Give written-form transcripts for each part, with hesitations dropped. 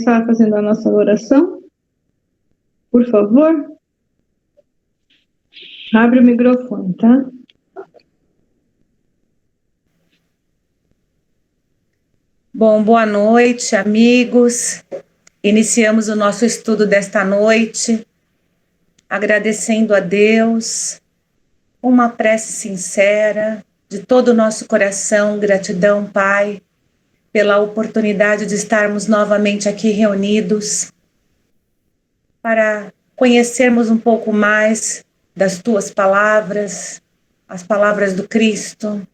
começar fazendo a nossa oração? Por favor? Abre o microfone, tá? Bom, boa noite, amigos. Iniciamos o nosso estudo desta noite, agradecendo a Deus, uma prece sincera, de todo o nosso coração, gratidão, Pai, pela oportunidade de estarmos novamente aqui reunidos, para conhecermos um pouco mais das Tuas palavras, as palavras do Cristo,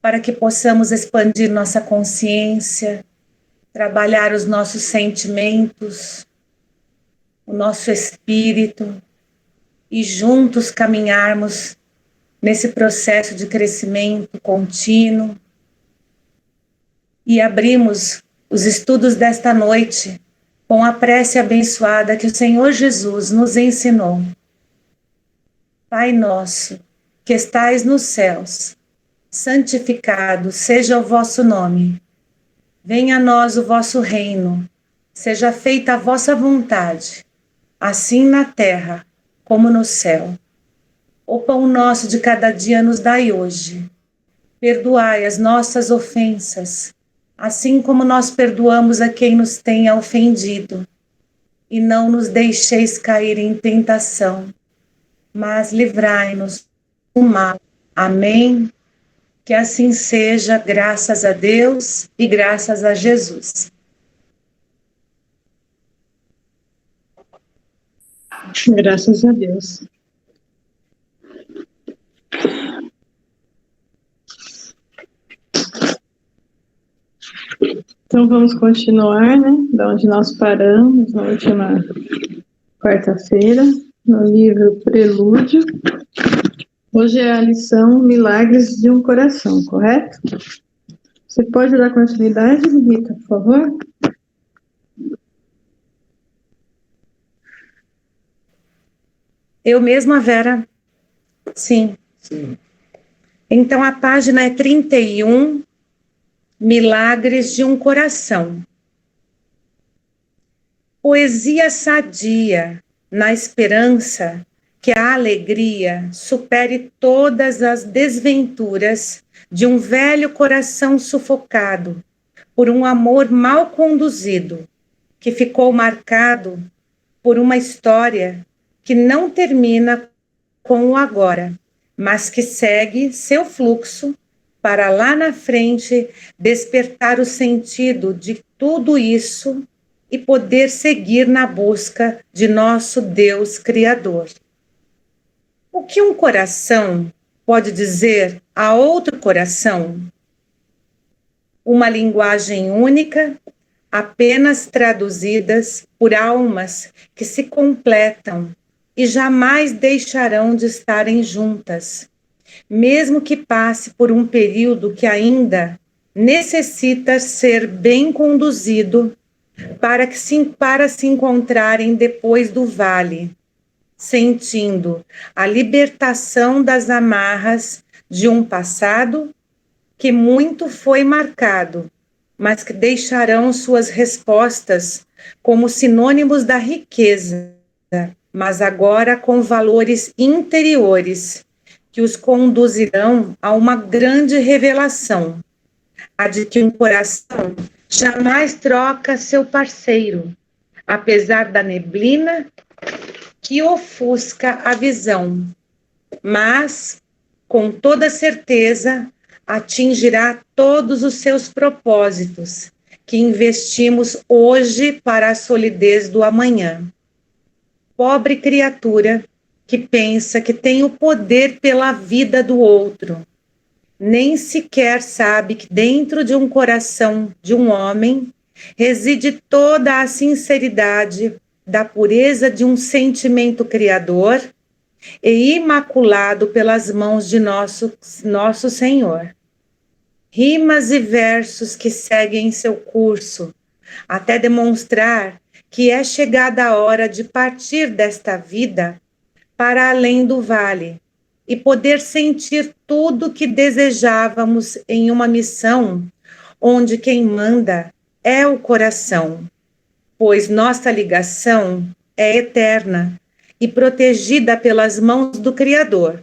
para que possamos expandir nossa consciência, trabalhar os nossos sentimentos, o nosso espírito e juntos caminharmos nesse processo de crescimento contínuo. E abrimos os estudos desta noite com a prece abençoada que o Senhor Jesus nos ensinou. Pai nosso, que estais nos céus, santificado seja o vosso nome. Venha a nós o vosso reino, seja feita a vossa vontade, assim na terra como no céu. O pão nosso de cada dia nos dai hoje. Perdoai as nossas ofensas, assim como nós perdoamos a quem nos tenha ofendido. E não nos deixeis cair em tentação, mas livrai-nos do mal. Amém. Que assim seja, graças a Deus e graças a Jesus. Graças a Deus. Então vamos continuar, né? Da onde nós paramos na última quarta-feira, no livro Prelúdio. Hoje é a lição Milagres de um Coração, correto? Você pode dar continuidade, Rita, por favor? Eu mesma, Vera? Sim. Então a página é 31, Milagres de um Coração. Poesia sadia, na esperança que a alegria supere todas as desventuras de um velho coração sufocado por um amor mal conduzido, que ficou marcado por uma história que não termina com o agora, mas que segue seu fluxo para lá na frente despertar o sentido de tudo isso e poder seguir na busca de nosso Deus Criador. O que um coração pode dizer a outro coração? Uma linguagem única, apenas traduzidas por almas que se completam e jamais deixarão de estarem juntas, mesmo que passe por um período que ainda necessita ser bem conduzido para se encontrarem depois do vale, sentindo a libertação das amarras de um passado que muito foi marcado, mas que deixarão suas respostas como sinônimos da riqueza, mas agora com valores interiores que os conduzirão a uma grande revelação, a de que um coração jamais troca seu parceiro, apesar da neblina que ofusca a visão, mas, com toda certeza, atingirá todos os seus propósitos, que investimos hoje para a solidez do amanhã. Pobre criatura que pensa que tem o poder pela vida do outro, nem sequer sabe que dentro de um coração de um homem reside toda a sinceridade da pureza de um sentimento criador e imaculado pelas mãos de nosso Senhor. Rimas e versos que seguem seu curso, até demonstrar que é chegada a hora de partir desta vida para além do vale e poder sentir tudo que desejávamos em uma missão onde quem manda é o coração, pois nossa ligação é eterna e protegida pelas mãos do Criador.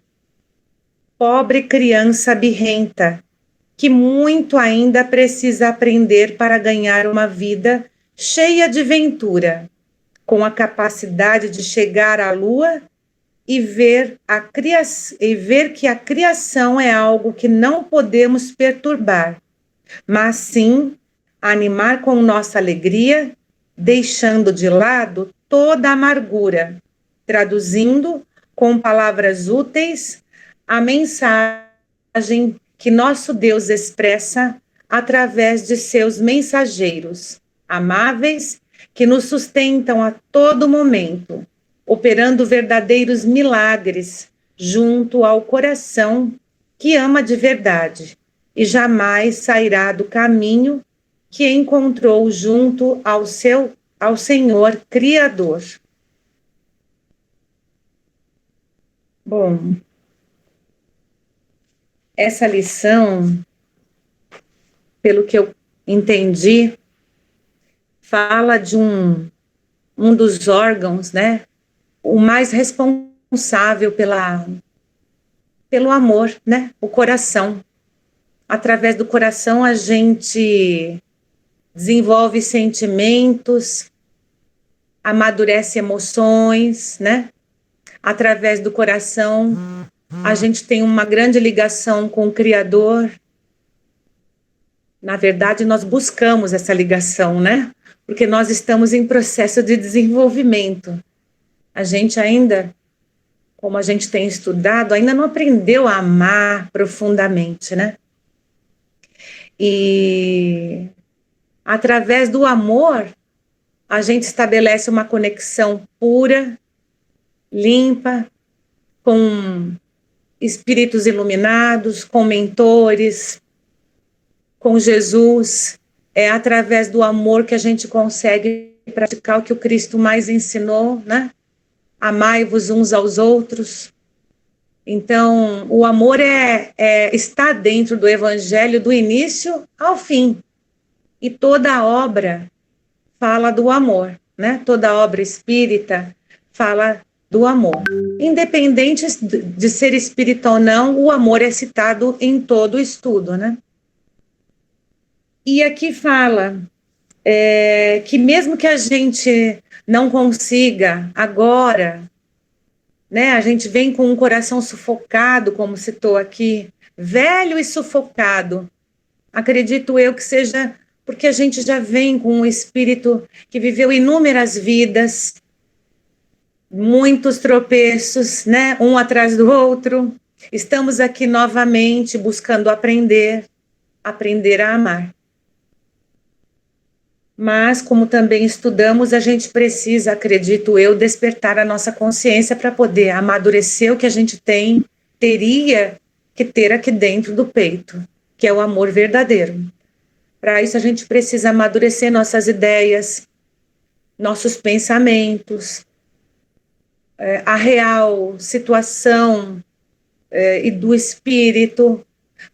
Pobre criança birrenta, que muito ainda precisa aprender para ganhar uma vida cheia de ventura, com a capacidade de chegar à lua e ver que a criação é algo que não podemos perturbar, mas sim animar com nossa alegria, deixando de lado toda a amargura, traduzindo com palavras úteis a mensagem que nosso Deus expressa através de seus mensageiros, amáveis, que nos sustentam a todo momento, operando verdadeiros milagres junto ao coração que ama de verdade e jamais sairá do caminho que encontrou junto ao Senhor Criador. Bom, essa lição, pelo que eu entendi, fala de um dos órgãos, né, o mais responsável pelo amor, né, o coração. Através do coração a gente desenvolve sentimentos, amadurece emoções, né? Através do coração a gente tem uma grande ligação com o Criador. Na verdade, nós buscamos essa ligação, né? Porque nós estamos em processo de desenvolvimento. A gente ainda, como a gente tem estudado, ainda não aprendeu a amar profundamente, né? E através do amor, a gente estabelece uma conexão pura, limpa, com espíritos iluminados, com mentores, com Jesus. É através do amor que a gente consegue praticar o que o Cristo mais ensinou, né? Amai-vos uns aos outros. Então, o amor está dentro do Evangelho do início ao fim. E toda obra fala do amor, né? Toda obra espírita fala do amor. Independente de ser espírita ou não, o amor é citado em todo o estudo, né? E aqui fala que mesmo que a gente não consiga agora, né? A gente vem com um coração sufocado, como citou aqui, velho e sufocado. Acredito eu que seja porque a gente já vem com um espírito que viveu inúmeras vidas, muitos tropeços, né? Um atrás do outro. Estamos aqui novamente buscando aprender a amar. Mas, como também estudamos, a gente precisa, acredito eu, despertar a nossa consciência para poder amadurecer o que a gente teria que ter aqui dentro do peito, que é o amor verdadeiro. Para isso, a gente precisa amadurecer nossas ideias, nossos pensamentos, a real situação e do espírito,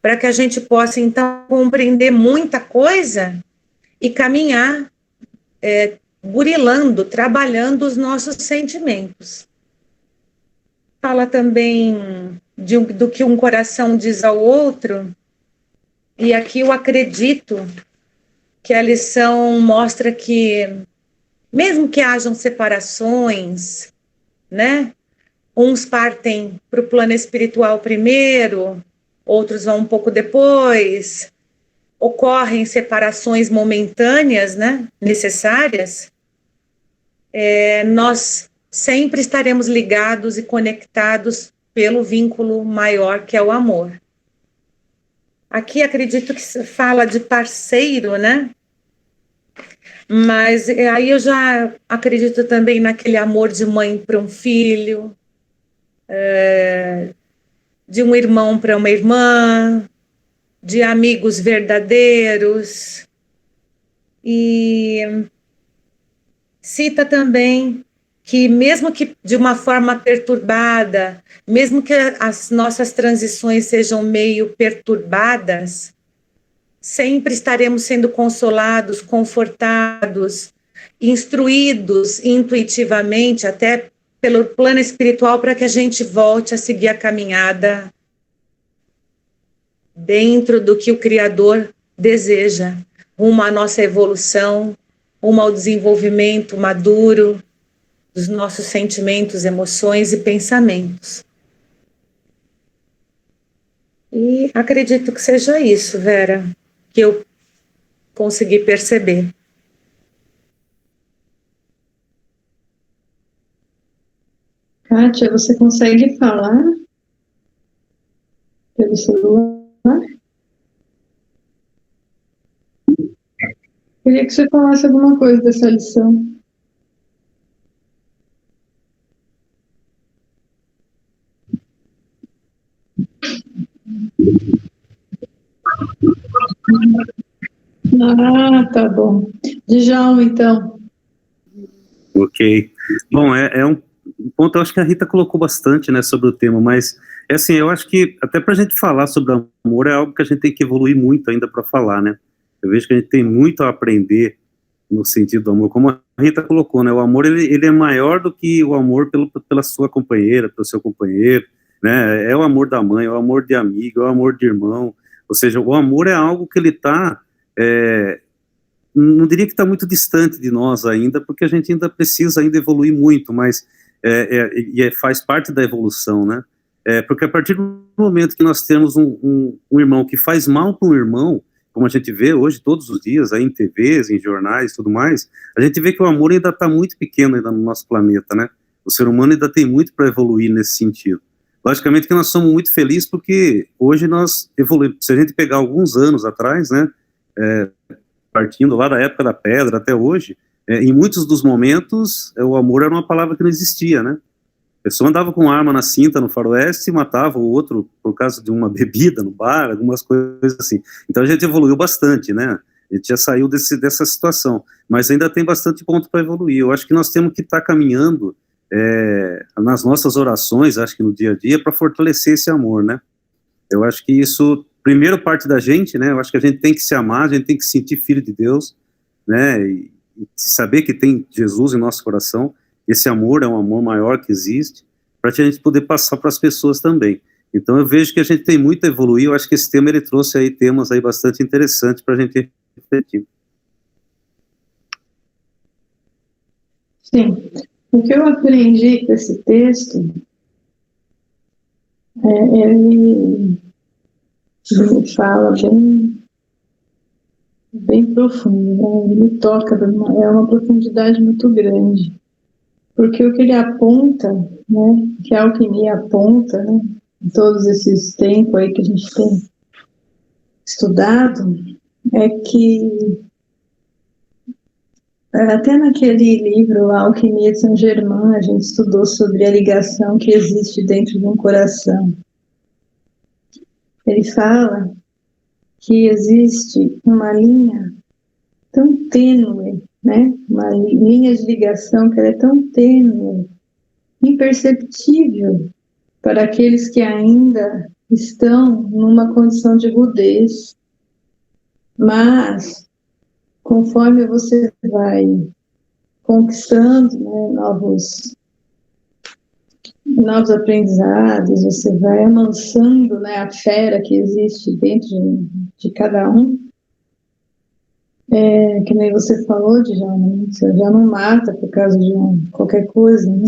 para que a gente possa, então, compreender muita coisa e caminhar burilando, trabalhando os nossos sentimentos. Fala também do que um coração diz ao outro, e aqui eu acredito que a lição mostra que, mesmo que hajam separações, né? Uns partem para o plano espiritual primeiro, outros vão um pouco depois, ocorrem separações momentâneas, né? Necessárias, nós sempre estaremos ligados e conectados pelo vínculo maior que é o amor. Aqui acredito que se fala de parceiro, né? Mas aí eu já acredito também naquele amor de mãe para um filho, de um irmão para uma irmã, de amigos verdadeiros. E cita também que mesmo que de uma forma perturbada, mesmo que as nossas transições sejam meio perturbadas, sempre estaremos sendo consolados, confortados instruídos intuitivamente, até pelo plano espiritual, para que a gente volte a seguir a caminhada dentro do que o Criador deseja, rumo à nossa evolução, rumo ao desenvolvimento maduro dos nossos sentimentos, emoções e pensamentos. E acredito que seja isso, Vera, que eu consegui perceber. Kátia, você consegue falar pelo celular? Queria que você falasse alguma coisa dessa lição. Ah, tá bom. Djalma, então. Ok. Bom, é um ponto, eu acho que a Rita colocou bastante, né, sobre o tema, mas, é assim, eu acho que até para a gente falar sobre amor é algo que a gente tem que evoluir muito ainda para falar, né? Eu vejo que a gente tem muito a aprender no sentido do amor, como a Rita colocou, né? O amor, ele é maior do que o amor pela sua companheira, pelo seu companheiro, né? É o amor da mãe, é o amor de amigo, é o amor de irmão, ou seja, o amor é algo que ele está... não diria que está muito distante de nós ainda, porque a gente ainda precisa ainda evoluir muito, mas faz parte da evolução, né? Porque a partir do momento que nós temos um irmão que faz mal para um irmão, como a gente vê hoje todos os dias, aí em TVs, em jornais, tudo mais, a gente vê que o amor ainda está muito pequeno ainda no nosso planeta, né? O ser humano ainda tem muito para evoluir nesse sentido. Logicamente que nós somos muito felizes porque hoje nós evoluímos. Se a gente pegar alguns anos atrás, né? Partindo lá da época da pedra até hoje, em muitos dos momentos, o amor era uma palavra que não existia, né? A pessoa andava com arma na cinta no faroeste e matava o outro por causa de uma bebida no bar, algumas coisas assim. Então a gente evoluiu bastante, né? A gente já saiu dessa situação, mas ainda tem bastante ponto para evoluir. Eu acho que nós temos que estar caminhando nas nossas orações, acho que no dia a dia, para fortalecer esse amor, né? Eu acho que isso, primeiro, parte da gente, né? Eu acho que a gente tem que se amar, a gente tem que se sentir filho de Deus, né? E saber que tem Jesus em nosso coração. Esse amor é um amor maior que existe, para a gente poder passar para as pessoas também. Então eu vejo que a gente tem muito a evoluir. Eu acho que esse tema, ele trouxe aí temas aí bastante interessantes para a gente refletir. Sim. O que eu aprendi com esse texto ele fala bem profundo, né? Ele toca, é uma profundidade muito grande, porque o que ele aponta, né, que a alquimia aponta, né, em todos esses tempos aí que a gente tem estudado, é que até naquele livro, A Alquimia de Saint Germain, a gente estudou sobre a ligação que existe dentro de um coração. Ele fala que existe uma linha tão tênue, né? Uma linha de ligação que ela é tão tênue, imperceptível para aqueles que ainda estão numa condição de rudez. Mas, conforme você vai conquistando, né, novos aprendizados, você vai amansando, né, a fera que existe dentro de cada um, que nem você falou, Djalma, você já não mata por causa de qualquer coisa, né?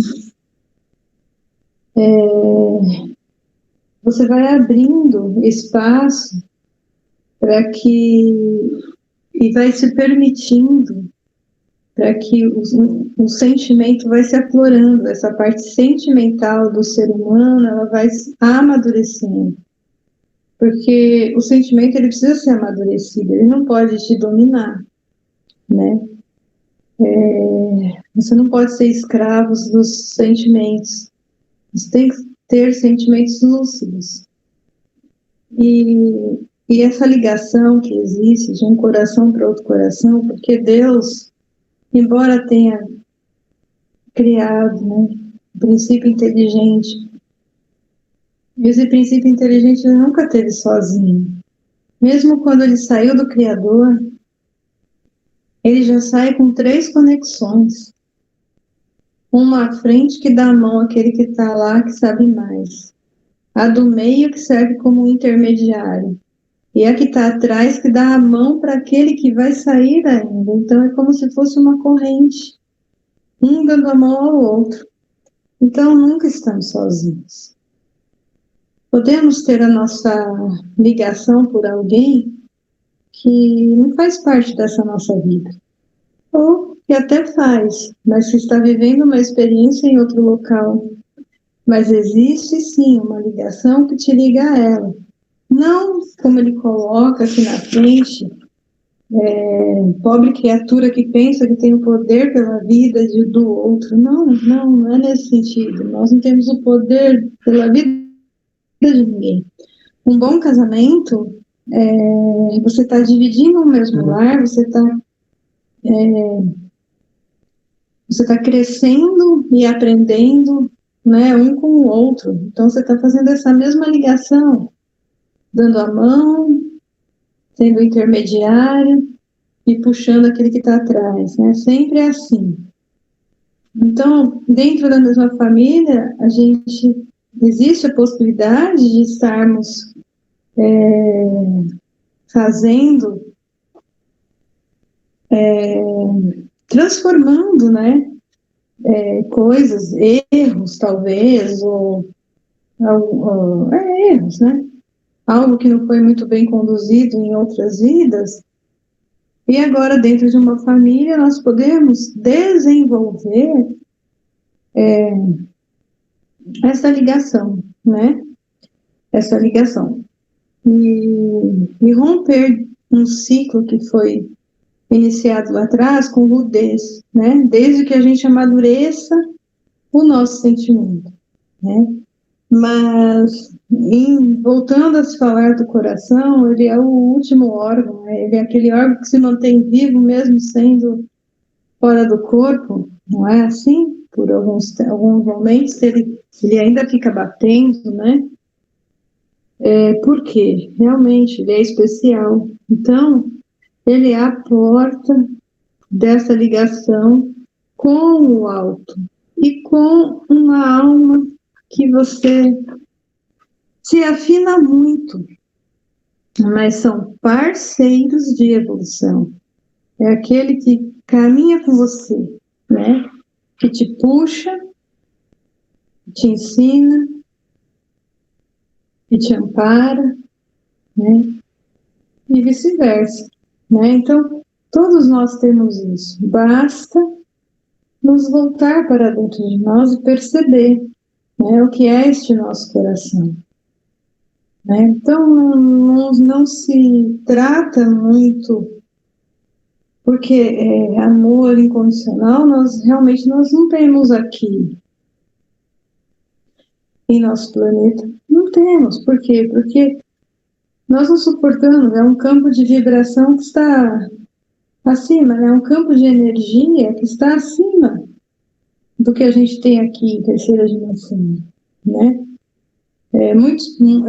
Você vai abrindo espaço para que, e vai se permitindo para que o sentimento vai se aflorando, essa parte sentimental do ser humano, ela vai amadurecendo. Porque o sentimento, ele precisa ser amadurecido, ele não pode te dominar, né? Você não pode ser escravo dos sentimentos. Você tem que ter sentimentos lúcidos. E essa ligação que existe de um coração para outro coração, porque Deus, embora tenha criado, né, um princípio inteligente, esse princípio inteligente ele nunca teve sozinho. Mesmo quando ele saiu do Criador, ele já sai com 3 conexões. Uma à frente que dá a mão àquele que está lá, que sabe mais. A do meio que serve como intermediário. E a que está atrás que dá a mão para aquele que vai sair ainda. Então é como se fosse uma corrente. Um dando a mão ao outro. Então nunca estamos sozinhos. Podemos ter a nossa ligação por alguém que não faz parte dessa nossa vida. Ou que até faz, mas que está vivendo uma experiência em outro local. Mas existe sim uma ligação que te liga a ela. Não como ele coloca aqui na frente, pobre criatura que pensa que tem o poder pela vida do outro. Não é nesse sentido. Nós não temos o poder pela vida de ninguém. Um bom casamento, você está dividindo o mesmo lar, você está crescendo e aprendendo, né, um com o outro. Então, você está fazendo essa mesma ligação, dando a mão, sendo intermediário e puxando aquele que está atrás, né? Sempre é assim. Então, dentro da mesma família, existe a possibilidade de estarmos fazendo, transformando, né? Coisas, erros, talvez, ou erros, né? Algo que não foi muito bem conduzido em outras vidas, e agora dentro de uma família nós podemos desenvolver essa ligação, né? Essa ligação. E romper um ciclo que foi iniciado lá atrás com rudez, né? Desde que a gente amadureça o nosso sentimento, né? Mas, voltando a se falar do coração, ele é o último órgão, né? Ele é aquele órgão que se mantém vivo mesmo sendo fora do corpo, não é assim? Por alguns momentos ele ainda fica batendo, né? Por quê? Realmente, ele é especial. Então, ele é a porta dessa ligação com o alto e com uma alma que você se afina muito, mas são parceiros de evolução. É aquele que caminha com você, né? Que te puxa, te ensina, que te ampara, né? E vice-versa, né? Então, todos nós temos isso. Basta nos voltar para dentro de nós e perceber, né, o que é este nosso coração. Né? Então, não se trata muito, porque amor incondicional, nós não temos aqui em nosso planeta. Não temos. Por quê? Porque nós não suportamos, é um campo de vibração que está acima, né? É um campo de energia que está acima do que a gente tem aqui em terceira dimensão, né?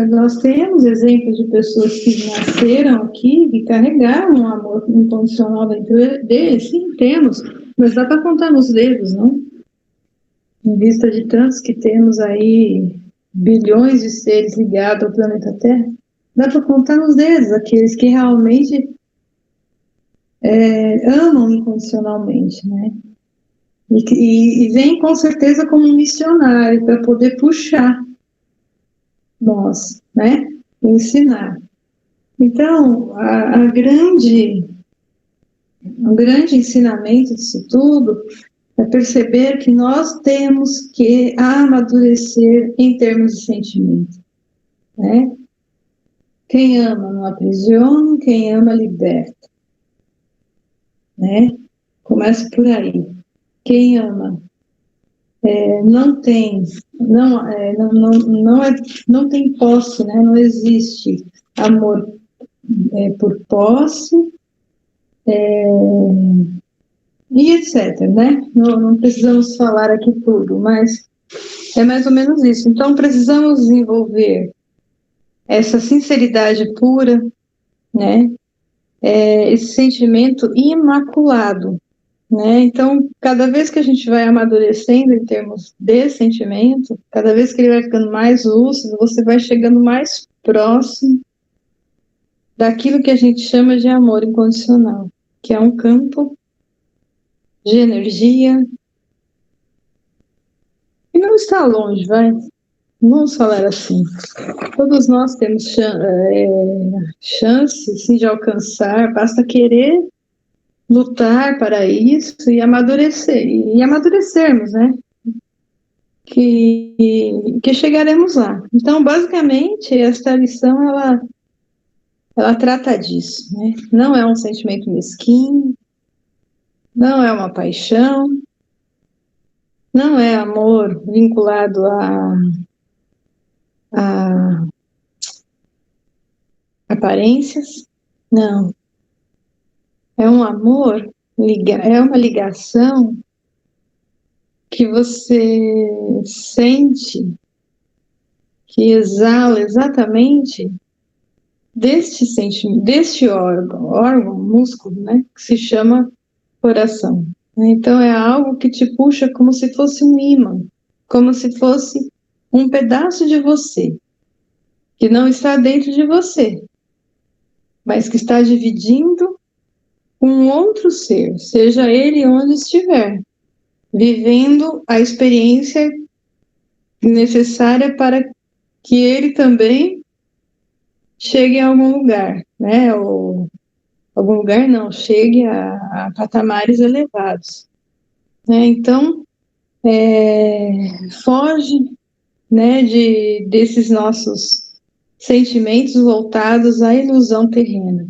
Nós temos exemplos de pessoas que nasceram aqui, que carregaram um amor incondicional dentro deles, sim, temos, mas dá para contar nos dedos, não? Em vista de tantos que temos aí, bilhões de seres ligados ao planeta Terra, dá para contar nos dedos aqueles que realmente amam incondicionalmente, né? E vem com certeza como um missionário para poder puxar nós, né? Ensinar. Então, o grande ensinamento disso tudo é perceber que nós temos que amadurecer em termos de sentimento, né? Quem ama não aprisiona, quem ama liberta, né? Começa por aí. Quem ama não tem posse, né? Não existe amor por posse, e etc, né? Não precisamos falar aqui tudo, mas é mais ou menos isso. Então, precisamos desenvolver essa sinceridade pura, né? esse sentimento imaculado, né? Então, cada vez que a gente vai amadurecendo em termos de sentimento, cada vez que ele vai ficando mais lúcido, você vai chegando mais próximo daquilo que a gente chama de amor incondicional, que é um campo de energia e não está longe, vai. Vamos falar assim. Todos nós temos chance, sim, de alcançar, basta querer lutar para isso e amadurecermos, né? Que chegaremos lá. Então, basicamente, esta lição, ela trata disso, né? Não é um sentimento mesquinho, não é uma paixão, não é amor vinculado a aparências, não. É um amor, é uma ligação que você sente, que exala exatamente deste sentimento, deste órgão, músculo, né, que se chama coração. Então é algo que te puxa como se fosse um ímã, como se fosse um pedaço de você, que não está dentro de você, mas que está dividindo com um outro ser, seja ele onde estiver, vivendo a experiência necessária para que ele também chegue a algum lugar, né? Ou algum lugar não, chegue a patamares elevados, né? Então, foge, né, desses nossos sentimentos voltados à ilusão terrena,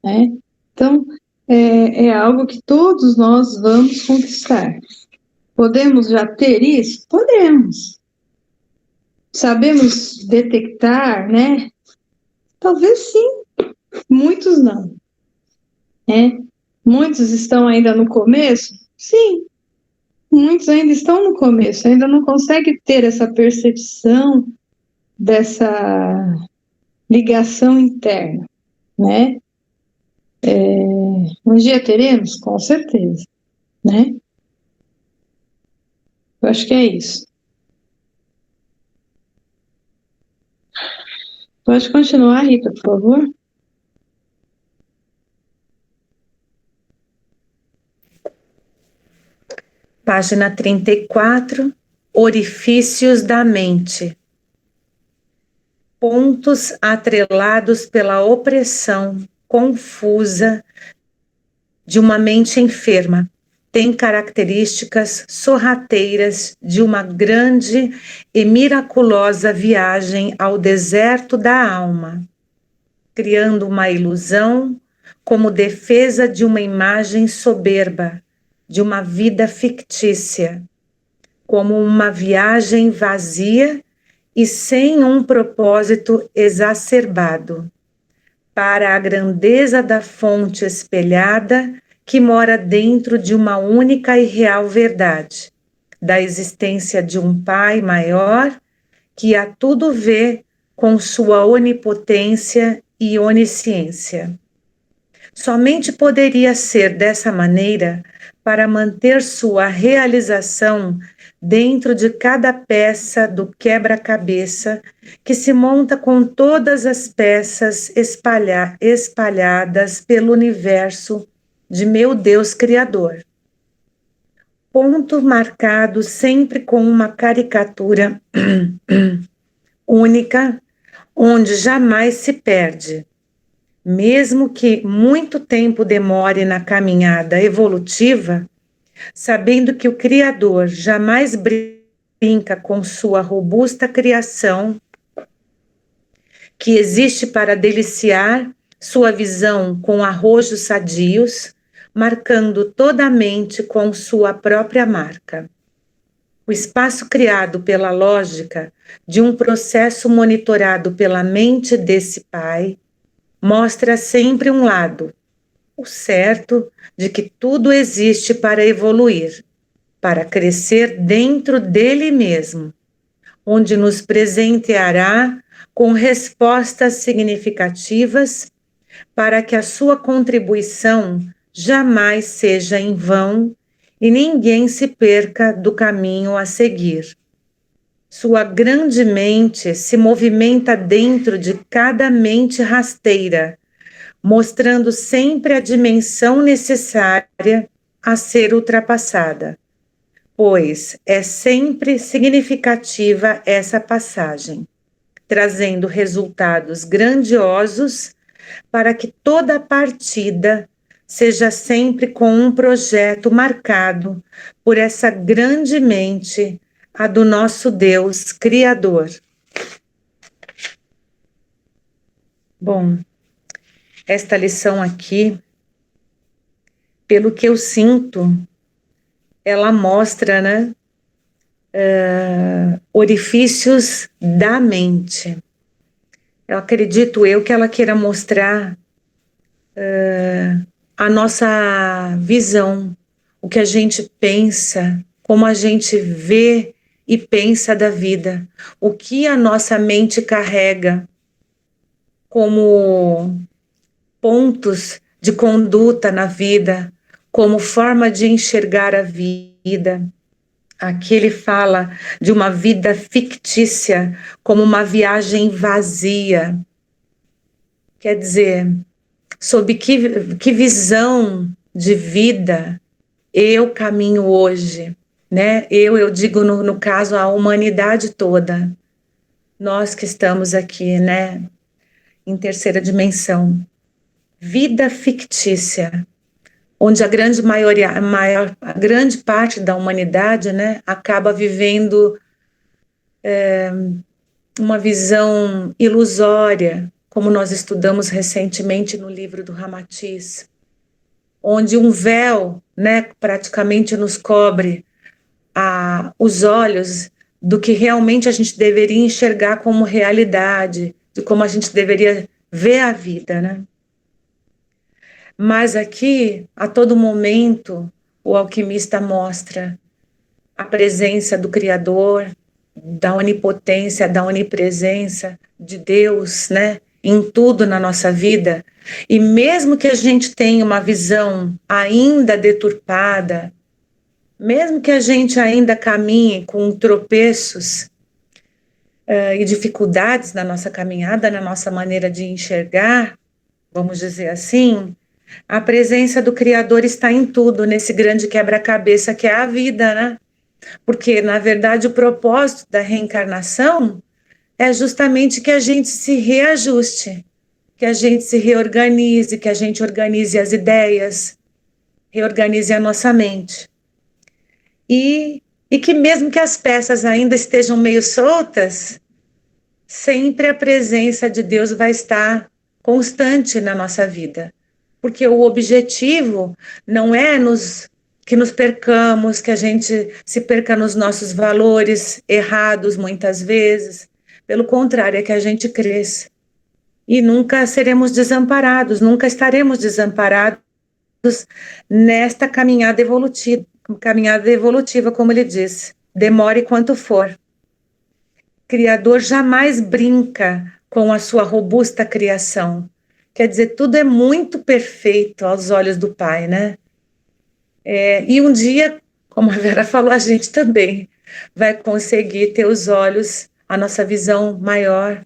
né? Então, é algo que todos nós vamos conquistar. Podemos já ter isso? Podemos. Sabemos detectar, né? Talvez sim, muitos não. Né? Muitos estão ainda no começo? Sim, muitos ainda estão no começo, ainda não conseguem ter essa percepção dessa ligação interna, né? Um dia teremos? Com certeza, né? Eu acho que é isso. Pode continuar, Rita, por favor. Página 34, orifícios da mente. Pontos atrelados pela opressão confusa de uma mente enferma. Tem características sorrateiras de uma grande e miraculosa viagem ao deserto da alma, criando uma ilusão como defesa de uma imagem soberba, de uma vida fictícia, como uma viagem vazia e sem um propósito exacerbado, para a grandeza da fonte espelhada que mora dentro de uma única e real verdade, da existência de um Pai maior que a tudo vê com sua onipotência e onisciência. Somente poderia ser dessa maneira para manter sua realização dentro de cada peça do quebra-cabeça que se monta com todas as peças espalhadas pelo universo de meu Deus Criador. Ponto marcado sempre com uma caricatura única, onde jamais se perde. Mesmo que muito tempo demore na caminhada evolutiva, sabendo que o Criador jamais brinca com sua robusta criação, que existe para deliciar sua visão com arrojos sadios, marcando toda a mente com sua própria marca. O espaço criado pela lógica de um processo monitorado pela mente desse Pai mostra sempre um lado, o certo de que tudo existe para evoluir, para crescer dentro dele mesmo, onde nos presenteará com respostas significativas para que a sua contribuição jamais seja em vão e ninguém se perca do caminho a seguir. Sua grande mente se movimenta dentro de cada mente rasteira, mostrando sempre a dimensão necessária a ser ultrapassada, pois é sempre significativa essa passagem, trazendo resultados grandiosos para que toda partida seja sempre com um projeto marcado por essa grande mente, a do nosso Deus Criador. Bom, esta lição aqui, pelo que eu sinto, ela mostra, né, orifícios da mente. Eu acredito que ela queira mostrar a nossa visão, o que a gente pensa, como a gente vê e pensa da vida, o que a nossa mente carrega como pontos de conduta na vida, como forma de enxergar a vida. Aqui ele fala de uma vida fictícia, como uma viagem vazia. Quer dizer, sob que visão de vida eu caminho hoje, né? Eu digo no caso a humanidade toda, nós que estamos aqui, né, em terceira dimensão. Vida fictícia, onde a grande parte da humanidade, né, acaba vivendo uma visão ilusória, como nós estudamos recentemente no livro do Ramatiz, onde um véu, né, praticamente nos cobre os olhos do que realmente a gente deveria enxergar como realidade, de como a gente deveria ver a vida, né? Mas aqui, a todo momento, o alquimista mostra a presença do Criador, da onipotência, da onipresença de Deus, né, em tudo na nossa vida. E mesmo que a gente tenha uma visão ainda deturpada, mesmo que a gente ainda caminhe com tropeços e dificuldades na nossa caminhada, na nossa maneira de enxergar, vamos dizer assim, a presença do Criador está em tudo, nesse grande quebra-cabeça que é a vida, né? Porque, na verdade, o propósito da reencarnação é justamente que a gente se reajuste, que a gente se reorganize, que a gente organize as ideias, reorganize a nossa mente. E que mesmo que as peças ainda estejam meio soltas, sempre a presença de Deus vai estar constante na nossa vida. Porque o objetivo não é que nos percamos, que a gente se perca nos nossos valores errados muitas vezes. Pelo contrário, é que a gente cresça. E nunca seremos desamparados, nunca estaremos desamparados nesta caminhada evolutiva, como ele diz. Demore quanto for. Criador jamais brinca com a sua robusta criação. Quer dizer, tudo é muito perfeito aos olhos do Pai, né? E um dia, como a Vera falou, a gente também vai conseguir ter os olhos, a nossa visão maior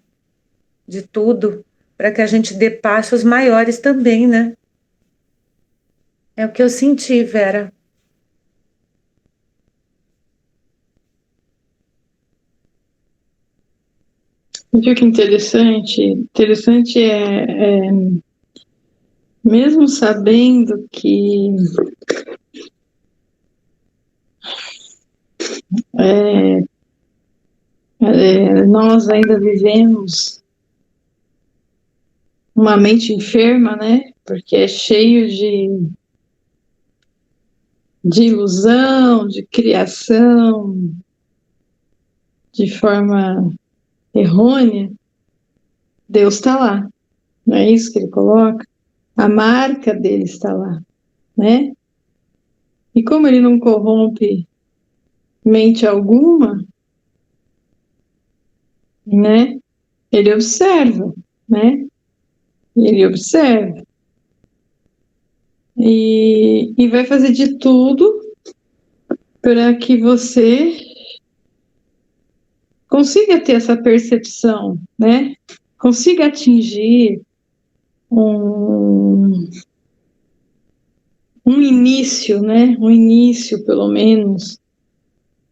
de tudo, para que a gente dê passos maiores também, né? É o que eu senti, Vera. Viu que interessante? Interessante mesmo sabendo que nós ainda vivemos uma mente enferma, né? Porque é cheio de ilusão, de criação, de forma errônea. Deus está lá, não é isso que ele coloca? A marca dele está lá, né? E como ele não corrompe mente alguma, né? Ele observa, né? Ele observa. E vai fazer de tudo para que você consiga ter essa percepção, né? Consiga atingir um início, né? Um início, pelo menos,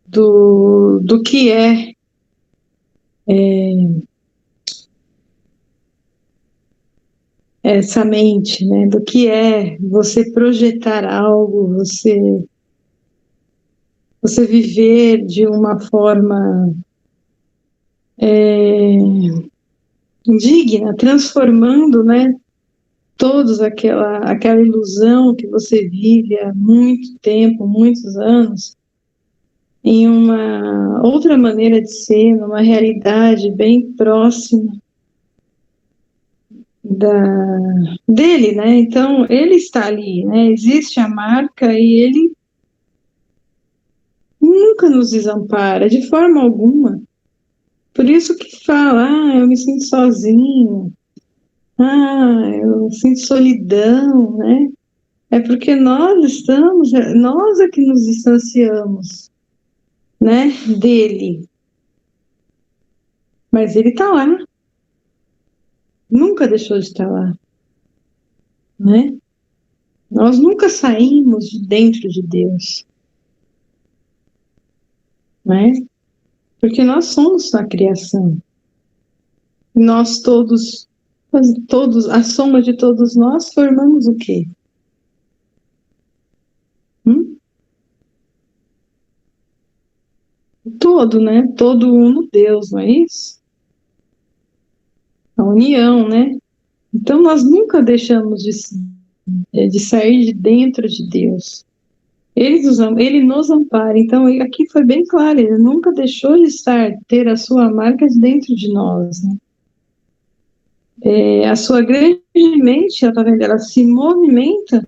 do que é essa mente, né? Do que é você projetar algo, você viver de uma forma digna, transformando, né? Todos aquela ilusão que você vive há muito tempo, muitos anos, em uma outra maneira de ser, numa realidade bem próxima dele, né? Então, ele está ali, né? Existe a marca e ele nunca nos desampara, de forma alguma. Por isso que fala, eu me sinto sozinho, eu sinto solidão, né? É porque nós é que nos distanciamos, né, dele. Mas ele está lá. Nunca deixou de estar lá, né? Nós nunca saímos de dentro de Deus, né? Porque nós somos a criação. Nós todos, a soma de todos nós formamos o quê? Todo, né? Todo uno Deus, não é isso? A união, né? Então nós nunca deixamos de sair de dentro de Deus. Ele nos ampara. Então aqui foi bem claro, ele nunca deixou de ter a sua marca dentro de nós, né? A sua grande mente, ela se movimenta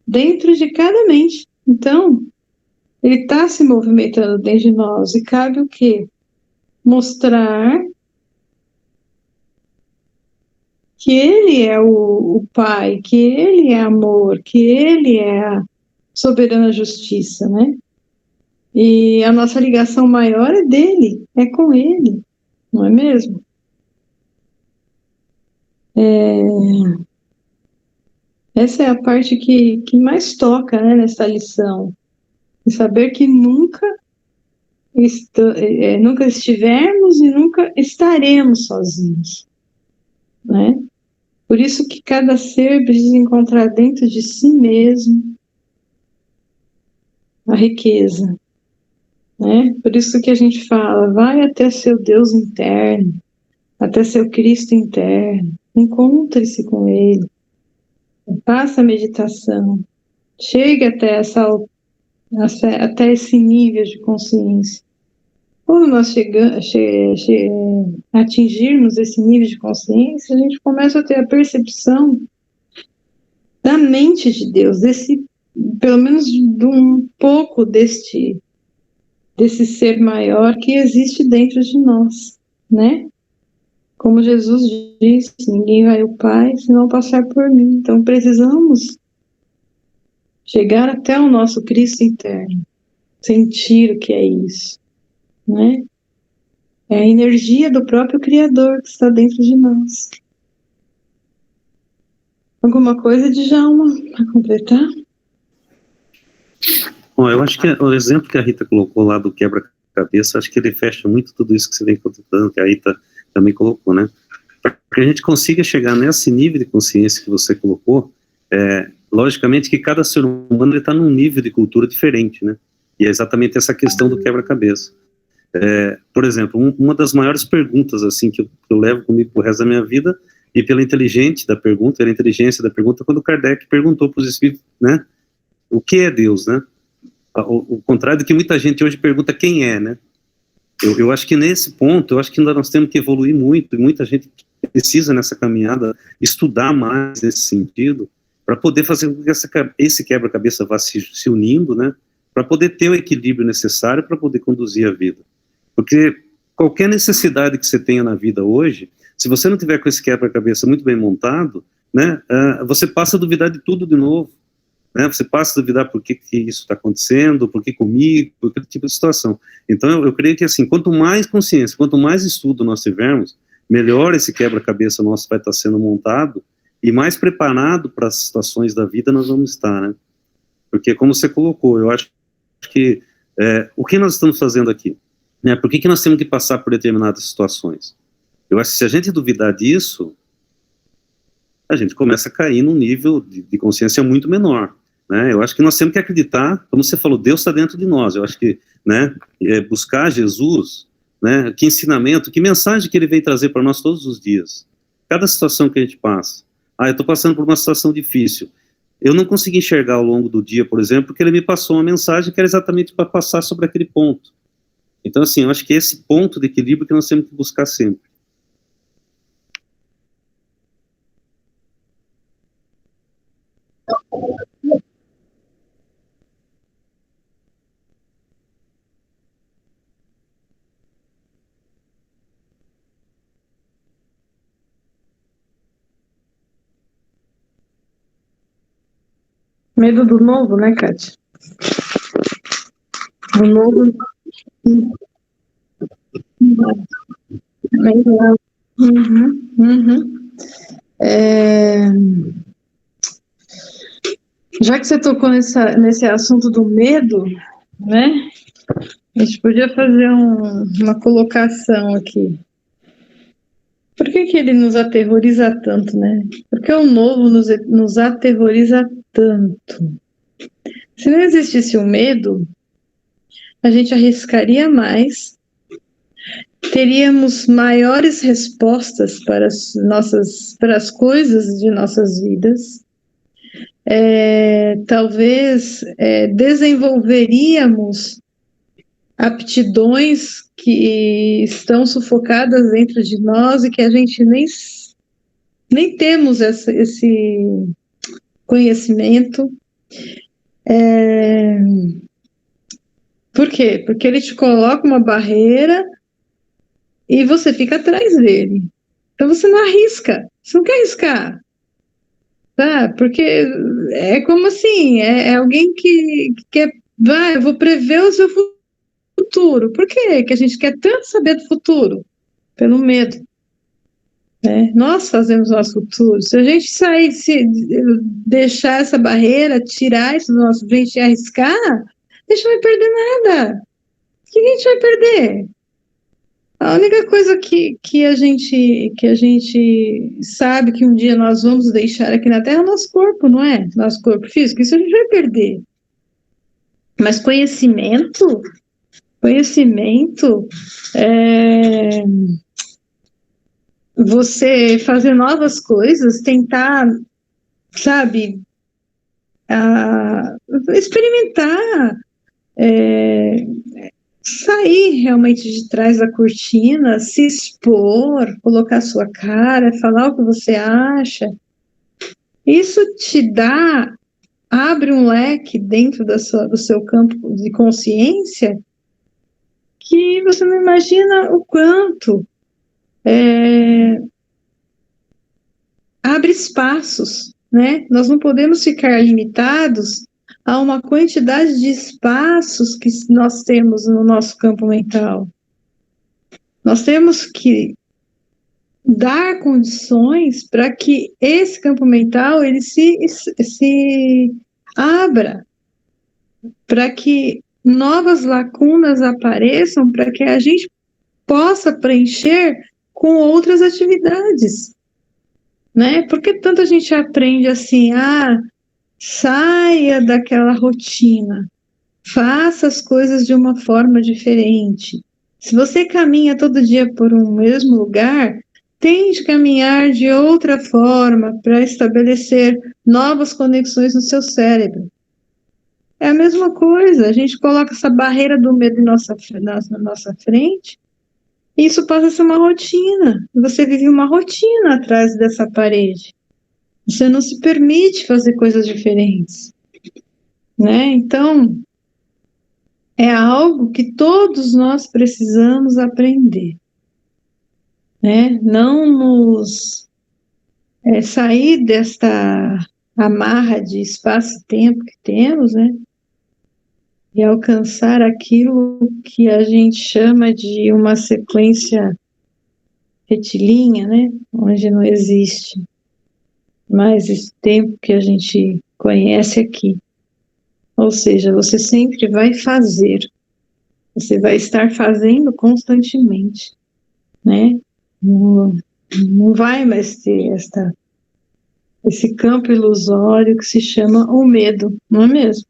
dentro de cada mente. Então, ele está se movimentando dentro de nós. E cabe o quê? Mostrar que ele é o Pai, que ele é amor, que ele é a soberana justiça, né? E a nossa ligação maior é dele, é com ele, não é mesmo? Essa é a parte que mais toca, né, nessa lição. E saber que nunca estivemos e nunca estaremos sozinhos, né? Por isso que cada ser precisa encontrar dentro de si mesmo a riqueza, né? Por isso que a gente fala, vai até seu Deus interno, até seu Cristo interno, encontre-se com Ele, faça a meditação, chegue até até esse nível de consciência. Quando nós atingirmos esse nível de consciência, a gente começa a ter a percepção da mente de Deus, pelo menos de um pouco desse ser maior que existe dentro de nós, né? Como Jesus disse, ninguém vai ao Pai se não passar por mim. Então precisamos chegar até o nosso Cristo interno, sentir o que é isso, né? É a energia do próprio Criador que está dentro de nós. Alguma coisa, Djalma, para completar? Bom, eu acho que o exemplo que a Rita colocou lá do quebra-cabeça, acho que ele fecha muito tudo isso que você vem contando, que a Rita também colocou, né? Para que a gente consiga chegar nesse nível de consciência que você colocou, logicamente que cada ser humano está num nível de cultura diferente, né? E é exatamente essa questão do quebra-cabeça. Por exemplo, uma das maiores perguntas assim que eu levo comigo pro resto da minha vida, e pela inteligência da pergunta, quando Kardec perguntou para os espíritos, né? O que é Deus, né? O contrário do que muita gente hoje pergunta quem é, né? Eu acho que nesse ponto, nós temos que evoluir muito, e muita gente precisa nessa caminhada estudar mais nesse sentido, para poder fazer com que esse quebra-cabeça vá se unindo, né? Para poder ter o equilíbrio necessário para poder conduzir a vida. Porque qualquer necessidade que você tenha na vida hoje, Se você não tiver com esse quebra-cabeça muito bem montado, né, você passa a duvidar de tudo de novo, né, você passa a duvidar por que isso está acontecendo, por que comigo, por que tipo de situação. Então, eu creio que, assim, quanto mais consciência, quanto mais estudo nós tivermos, melhor esse quebra-cabeça nosso vai estar sendo montado e mais preparado para as situações da vida nós vamos estar, né? Porque, como você colocou, eu acho que o que nós estamos fazendo aqui, né? Por que nós temos que passar por determinadas situações? Eu acho que se a gente duvidar disso, a gente começa a cair num nível de consciência muito menor, né? Eu acho que nós temos que acreditar, como você falou, Deus está dentro de nós. Eu acho que, né, buscar Jesus, né, que ensinamento, que mensagem que ele vem trazer para nós todos os dias. Cada situação que a gente passa. Eu estou passando por uma situação difícil. Eu não consegui enxergar ao longo do dia, por exemplo, porque ele me passou uma mensagem que era exatamente para passar sobre aquele ponto. Então, assim, eu acho que é esse ponto de equilíbrio que nós temos que buscar sempre. Medo do novo, né, Kátia? O novo. Uhum, uhum. Já que você tocou nesse assunto do medo, né? A gente podia fazer uma colocação aqui. Por que ele nos aterroriza tanto, né? Porque o novo nos aterroriza tanto. Se não existisse o medo, a gente arriscaria mais, teríamos maiores respostas para as coisas de nossas vidas, talvez desenvolveríamos aptidões que estão sufocadas dentro de nós e que a gente nem temos esse conhecimento. Por quê? Porque ele te coloca uma barreira e você fica atrás dele. Então você não arrisca, você não quer arriscar. Tá? Porque é como assim, é alguém que quer, eu vou prever o seu futuro. Por quê que a gente quer tanto saber do futuro? Pelo medo. Né? Nós fazemos o nosso futuro. Se a gente sair, se deixar essa barreira, tirar isso do nosso frente e arriscar, a gente não vai perder nada. O que a gente vai perder? A única coisa que a gente sabe que um dia nós vamos deixar aqui na Terra é o nosso corpo, não é? Nosso corpo físico, isso a gente vai perder. Mas conhecimento você fazer novas coisas, tentar, sabe, experimentar, sair realmente de trás da cortina, se expor, colocar sua cara, falar o que você acha, isso abre um leque dentro do seu campo de consciência que você não imagina o quanto abre espaços, né? Nós não podemos ficar limitados a uma quantidade de espaços que nós temos no nosso campo mental. Nós temos que dar condições para que esse campo mental ele se abra, para que novas lacunas apareçam, para que a gente possa preencher com outras atividades, né? Porque tanta gente aprende assim, saia daquela rotina, faça as coisas de uma forma diferente. Se você caminha todo dia por um mesmo lugar, tente caminhar de outra forma para estabelecer novas conexões no seu cérebro. É a mesma coisa, a gente coloca essa barreira do medo na nossa frente, e isso passa a ser uma rotina. Você vive uma rotina atrás dessa parede. Você não se permite fazer coisas diferentes, né? Então, é algo que todos nós precisamos aprender. né? Não nos sair desta amarra de espaço e tempo que temos, né? E alcançar aquilo que a gente chama de uma sequência retilínea, né? Onde não existe mais esse tempo que a gente conhece aqui. Ou seja, você sempre vai fazer, você vai estar fazendo constantemente, né? Não vai mais ter esse campo ilusório que se chama o medo, não é mesmo?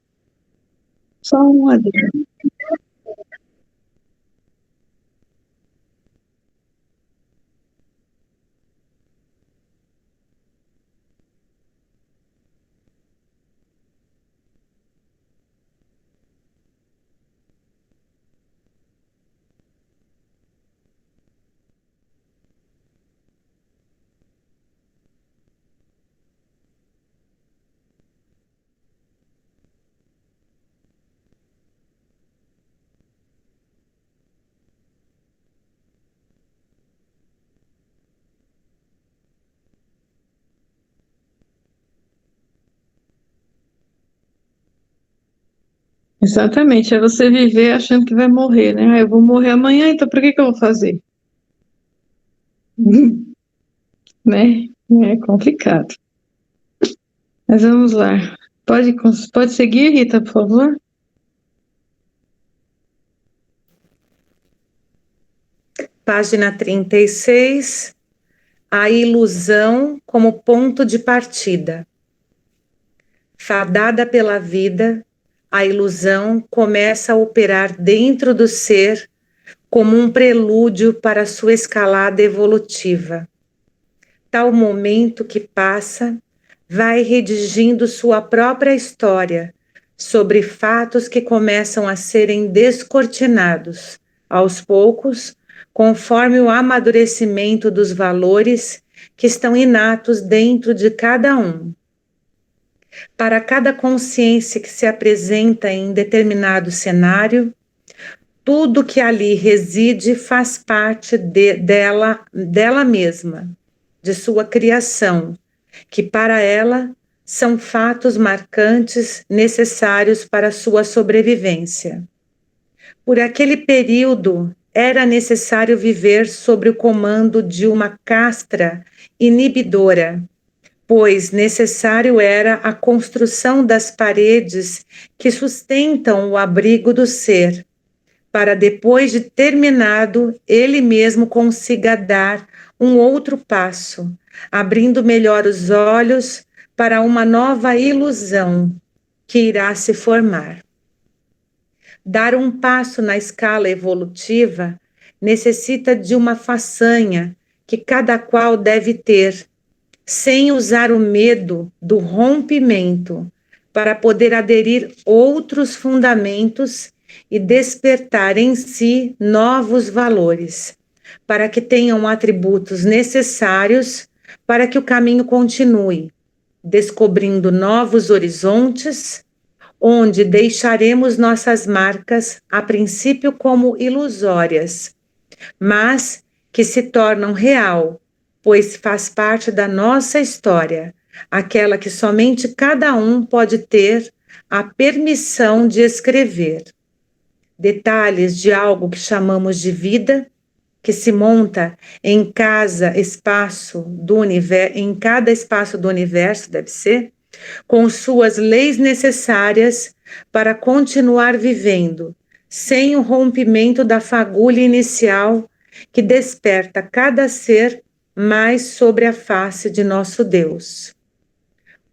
Só um adendo. Exatamente, é você viver achando que vai morrer, né? Ah, eu vou morrer amanhã, então por que eu vou fazer? Né? É complicado. Mas vamos lá. Pode seguir, Rita, por favor? Página 36, a ilusão como ponto de partida. Fadada pela vida, a ilusão começa a operar dentro do ser como um prelúdio para sua escalada evolutiva. Tal momento que passa, vai redigindo sua própria história sobre fatos que começam a serem descortinados, aos poucos, conforme o amadurecimento dos valores que estão inatos dentro de cada um. Para cada consciência que se apresenta em determinado cenário, tudo que ali reside faz parte dela mesma, de sua criação, que para ela são fatos marcantes necessários para sua sobrevivência. Por aquele período, era necessário viver sob o comando de uma castra inibidora, pois necessário era a construção das paredes que sustentam o abrigo do ser, para depois de terminado, ele mesmo consiga dar um outro passo, abrindo melhor os olhos para uma nova ilusão que irá se formar. Dar um passo na escala evolutiva necessita de uma façanha que cada qual deve ter, sem usar o medo do rompimento, para poder aderir outros fundamentos e despertar em si novos valores, para que tenham atributos necessários para que o caminho continue, descobrindo novos horizontes, onde deixaremos nossas marcas, a princípio como ilusórias, mas que se tornam real, pois faz parte da nossa história, aquela que somente cada um pode ter a permissão de escrever. Detalhes de algo que chamamos de vida, que se monta em cada espaço do universo, deve ser, com suas leis necessárias para continuar vivendo, sem o rompimento da fagulha inicial que desperta cada ser mais sobre a face de nosso Deus.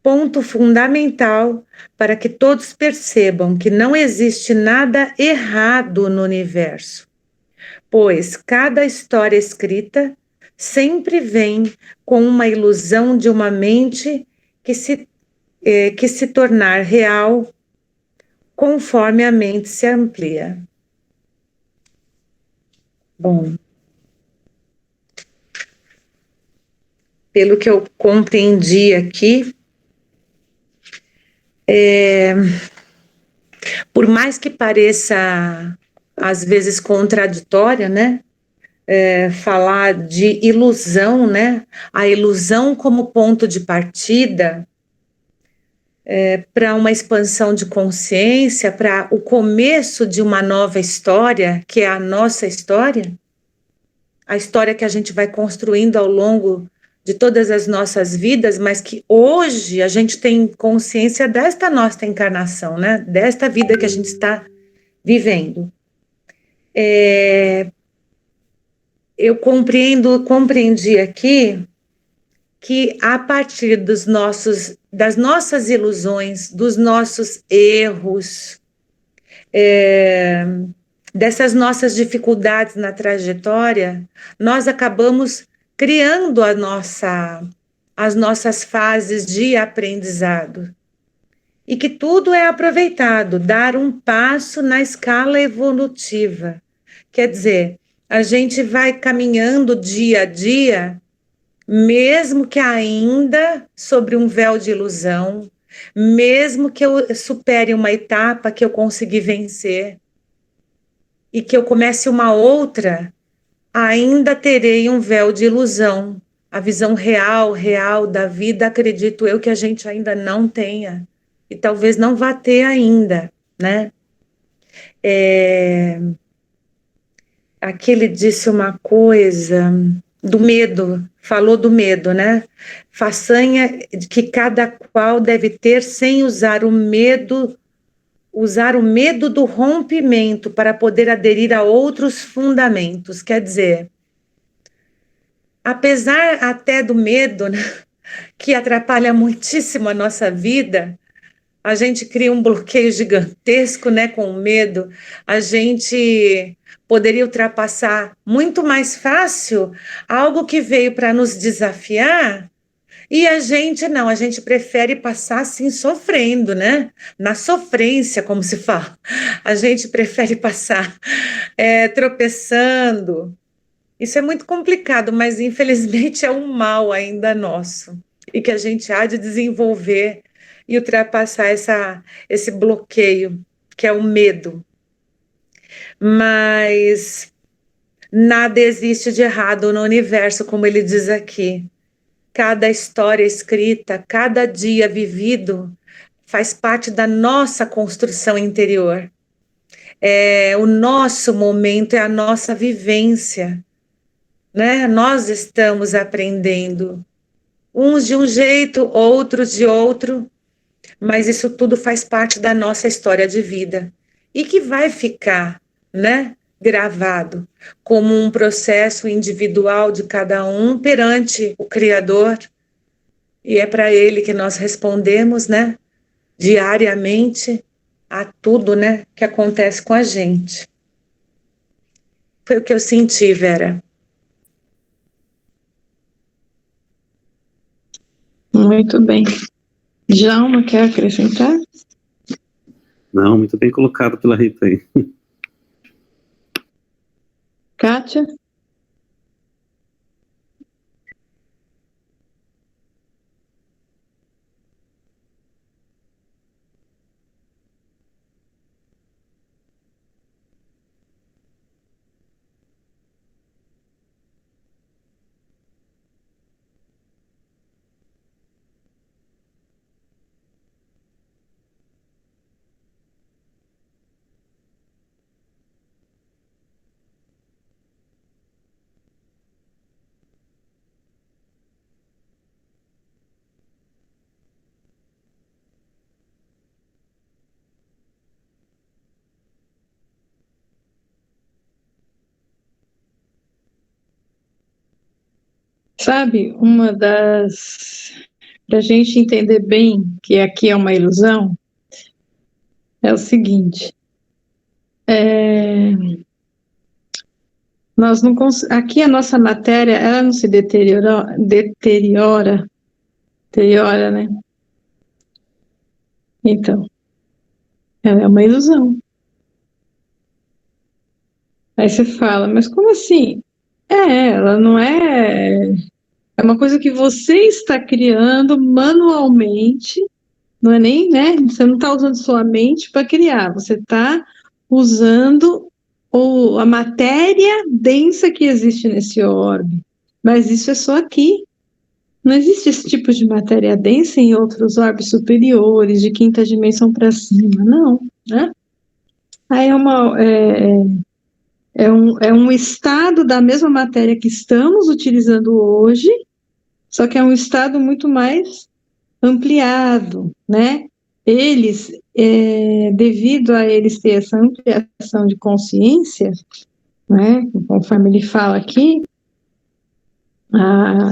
Ponto fundamental para que todos percebam que não existe nada errado no universo, pois cada história escrita sempre vem com uma ilusão de uma mente que se tornar real conforme a mente se amplia. Bom, pelo que eu compreendi aqui, por mais que pareça às vezes contraditória, né? falar de ilusão, né? A ilusão como ponto de partida para uma expansão de consciência, para o começo de uma nova história, que é a nossa história, a história que a gente vai construindo ao longo de todas as nossas vidas, mas que hoje a gente tem consciência desta nossa encarnação, né? Desta vida que a gente está vivendo. Eu compreendi aqui que a partir das nossas ilusões, dos nossos erros, dessas nossas dificuldades na trajetória, nós acabamos criando as nossas fases de aprendizado. E que tudo é aproveitado, dar um passo na escala evolutiva. Quer dizer, a gente vai caminhando dia a dia, mesmo que ainda sobre um véu de ilusão, mesmo que eu supere uma etapa que eu consegui vencer e que eu comece uma outra, ainda terei um véu de ilusão. A visão real da vida, acredito eu que a gente ainda não tenha e talvez não vá ter ainda, né? Aqui ele disse uma coisa do medo, falou do medo, né? Façanha que cada qual deve ter sem usar o medo do rompimento para poder aderir a outros fundamentos. Quer dizer, apesar até do medo, né, que atrapalha muitíssimo a nossa vida, a gente cria um bloqueio gigantesco, né, com o medo, a gente poderia ultrapassar muito mais fácil algo que veio para nos desafiar, e a gente prefere passar assim sofrendo, né? Na sofrência, como se fala. A gente prefere passar tropeçando. Isso é muito complicado, mas infelizmente é um mal ainda nosso, e que a gente há de desenvolver e ultrapassar esse bloqueio, que é o medo. Mas nada existe de errado no universo, como ele diz aqui. Cada história escrita, cada dia vivido, faz parte da nossa construção interior. O nosso momento é a nossa vivência, né? Nós estamos aprendendo, uns de um jeito, outros de outro, mas isso tudo faz parte da nossa história de vida e que vai ficar, né, gravado como um processo individual de cada um perante o Criador, e é para ele que nós respondemos, né, diariamente a tudo, né, que acontece com a gente. Foi o que eu senti, Vera. Muito bem. Djalma, quer acrescentar? Não, muito bem colocado pela Rita aí. Kátia? Sabe, para a gente entender bem que aqui é uma ilusão, é o seguinte, nós não aqui a nossa matéria, ela não se deteriora, né? Então, ela é uma ilusão. Aí você fala, mas como assim? Ela não é... É uma coisa que você está criando manualmente, não é nem, né? Você não está usando sua mente para criar, você está usando ou a matéria densa que existe nesse orbe. Mas isso é só aqui. Não existe esse tipo de matéria densa em outros orbes superiores, de quinta dimensão para cima, não, né? Aí é um estado da mesma matéria que estamos utilizando hoje, só que é um estado muito mais ampliado, né? Eles, devido a eles ter essa ampliação de consciência, né? Conforme ele fala aqui,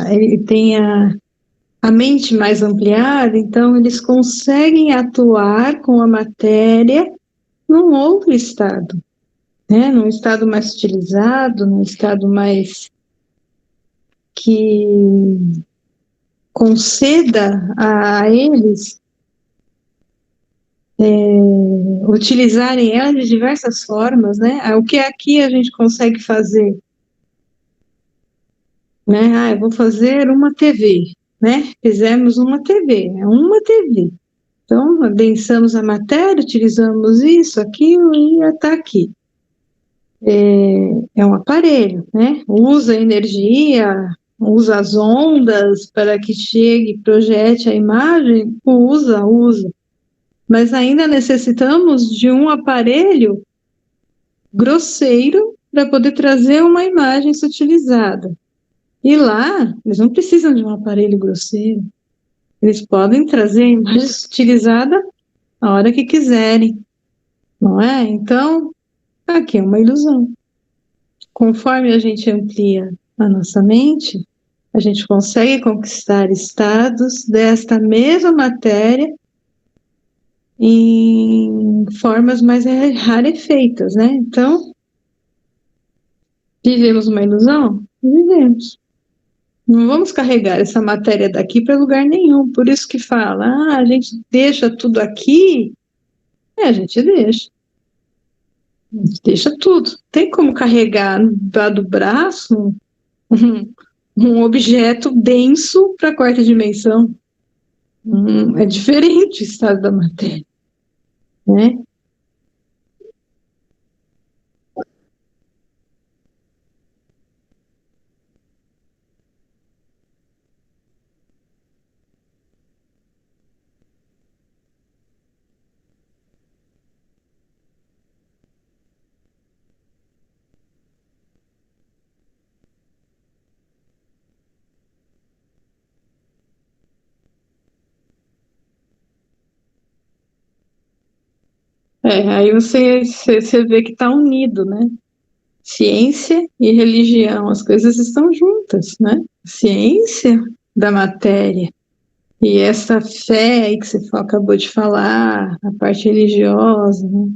ele tem a mente mais ampliada, então eles conseguem atuar com a matéria num outro estado, né? Num estado mais utilizado, num estado mais que conceda a eles utilizarem ela de diversas formas, né? O que aqui a gente consegue fazer, né? Eu vou fazer uma TV, né? Fizemos uma TV, é uma TV. Então, adensamos a matéria, utilizamos isso, aquilo e está aqui. É um aparelho, né? Usa energia, usa as ondas para que chegue, projete a imagem, usa. Mas ainda necessitamos de um aparelho grosseiro para poder trazer uma imagem sutilizada. E lá, eles não precisam de um aparelho grosseiro. Eles podem trazer a imagem sutilizada a hora que quiserem, não é? Então, aqui é uma ilusão. Conforme a gente amplia a nossa mente, a gente consegue conquistar estados desta mesma matéria em formas mais rarefeitas, né? Então, vivemos uma ilusão? Vivemos. Não vamos carregar essa matéria daqui para lugar nenhum. Por isso que fala, a gente deixa tudo aqui. A gente deixa. A gente deixa tudo. Tem como carregar do braço um objeto denso para a quarta dimensão. É diferente o estado da matéria, né? Aí você vê que está unido, né? Ciência e religião, as coisas estão juntas, né? Ciência da matéria e essa fé aí que você acabou de falar, a parte religiosa, né?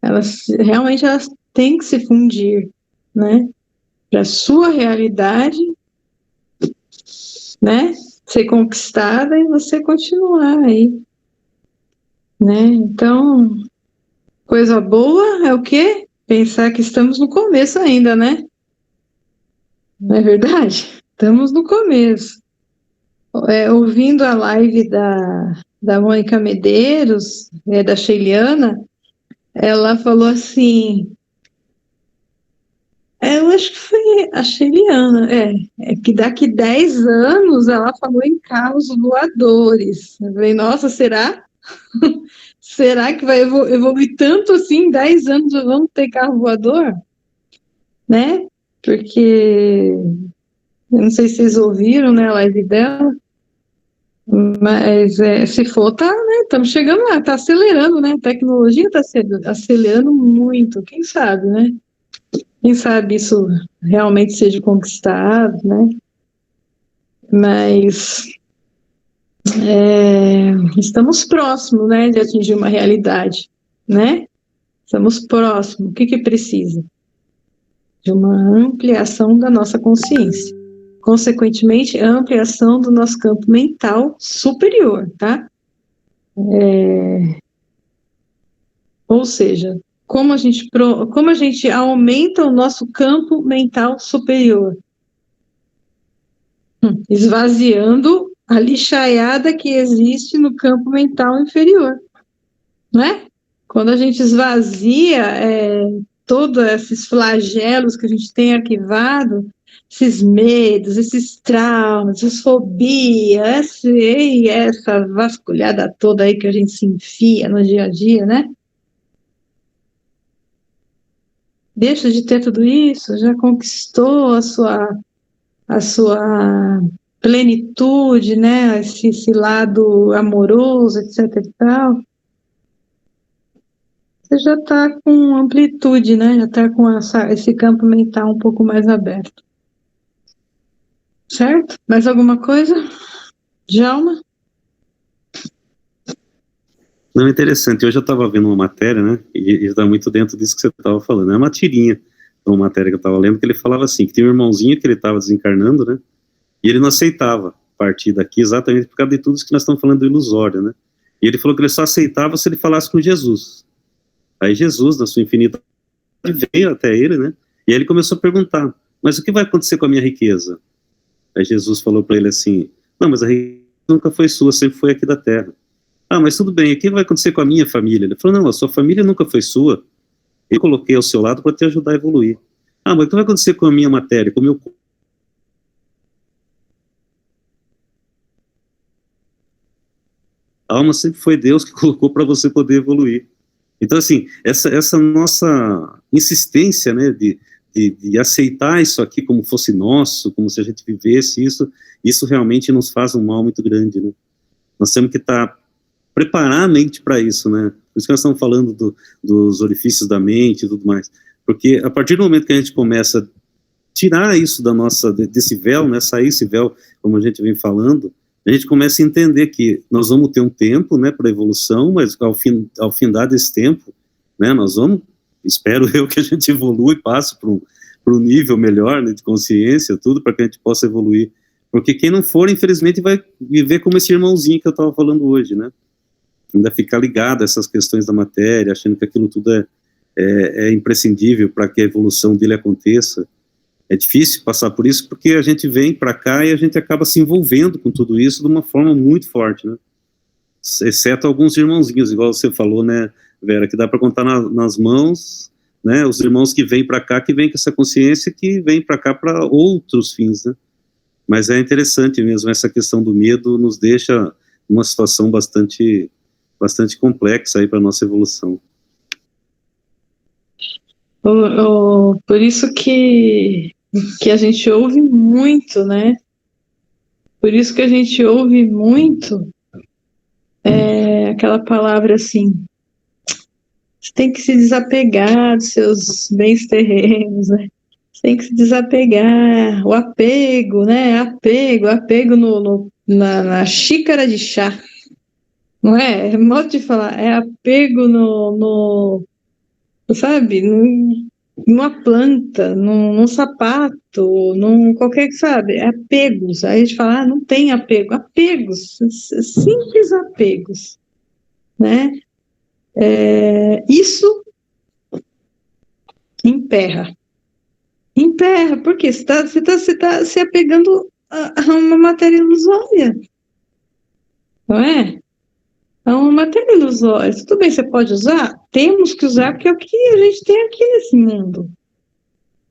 Elas têm que se fundir, né? Para a sua realidade, né? Ser conquistada e você continuar aí, né? Então, coisa boa é o quê? Pensar que estamos no começo ainda, né? Não é verdade? Estamos no começo. Ouvindo a live da Mônica Medeiros, da Sheiliana, ela falou assim, eu acho que foi a Sheiliana, que daqui 10 anos ela falou em carros voadores. Eu falei, nossa, será? Será que vai evoluir tanto assim, em 10 anos vamos ter carro voador? Né? Porque, eu não sei se vocês ouviram, né, a live dela, mas se for, né, estamos chegando lá, está acelerando, né, a tecnologia está acelerando muito, quem sabe, né? Quem sabe isso realmente seja conquistado, né? Mas estamos próximos, né, de atingir uma realidade, né? Estamos próximos. O que precisa? De uma ampliação da nossa consciência. Consequentemente, a ampliação do nosso campo mental superior, tá? Ou seja, como a gente aumenta o nosso campo mental superior? Esvaziando a lixaiada que existe no campo mental inferior, né? Quando a gente esvazia todos esses flagelos que a gente tem arquivado, esses medos, esses traumas, essas fobias, essa vasculhada toda aí que a gente se enfia no dia a dia, né? Deixa de ter tudo isso, já conquistou a sua plenitude, né? Esse lado amoroso, etc e tal. Você já está com amplitude, né? Já está com esse campo mental um pouco mais aberto. Certo? Mais alguma coisa? Djalma? Não, é interessante. Hoje eu estava vendo uma matéria, né? E está muito dentro disso que você estava falando. É uma tirinha, uma matéria que eu estava lendo, que ele falava assim, que tinha um irmãozinho que ele estava desencarnando, né? E ele não aceitava partir daqui exatamente por causa de tudo isso que nós estamos falando do ilusório, né? E ele falou que ele só aceitava se ele falasse com Jesus. Aí Jesus, na sua infinita, veio até ele, né? E aí ele começou a perguntar, mas o que vai acontecer com a minha riqueza? Aí Jesus falou para ele assim, não, mas a riqueza nunca foi sua, sempre foi aqui da terra. Ah, mas tudo bem, o que vai acontecer com a minha família? Ele falou, não, a sua família nunca foi sua, eu coloquei ao seu lado para te ajudar a evoluir. Ah, mas o que vai acontecer com a minha matéria, com o meu corpo? A alma sempre foi Deus que colocou para você poder evoluir. Então, assim, essa nossa insistência, né, de aceitar isso aqui como fosse nosso, como se a gente vivesse isso realmente nos faz um mal muito grande, né? Nós temos que preparar a mente para isso, né? Por isso que nós estamos falando dos orifícios da mente e tudo mais. Porque a partir do momento que a gente começa a tirar isso desse véu, né, sair esse véu, como a gente vem falando, a gente começa a entender que nós vamos ter um tempo, né, para evolução, mas ao findar desse tempo, né, nós vamos, espero eu, que a gente evolua e passe para um nível melhor, né, de consciência, tudo, para que a gente possa evoluir. Porque quem não for, infelizmente, vai viver como esse irmãozinho que eu estava falando hoje, né, ainda ficar ligado a essas questões da matéria, achando que aquilo tudo é imprescindível para que a evolução dele aconteça. É difícil passar por isso porque a gente vem para cá e a gente acaba se envolvendo com tudo isso de uma forma muito forte, né? Exceto alguns irmãozinhos, igual você falou, né, Vera, que dá para contar nas mãos, né, os irmãos que vêm para cá, que vêm com essa consciência, que vêm para cá para outros fins, né? Mas é interessante mesmo, essa questão do medo nos deixa numa situação bastante complexa aí para nossa evolução. Por isso que a gente ouve muito, né? Por isso que a gente ouve muito aquela palavra assim, você tem que se desapegar dos seus bens terrenos, né? Você tem que se desapegar, o apego, né? Apego na xícara de chá, não é? É modo de falar, é apego sabe, numa planta, num sapato, num qualquer, sabe, é apegos. Aí a gente fala, não tem apego. Apegos, simples apegos, né? Isso emperra. Emperra, porque você tá se apegando a uma matéria ilusória, não é? É uma matéria ilusória. Tudo bem, você pode usar? Temos que usar, porque é o que a gente tem aqui nesse mundo.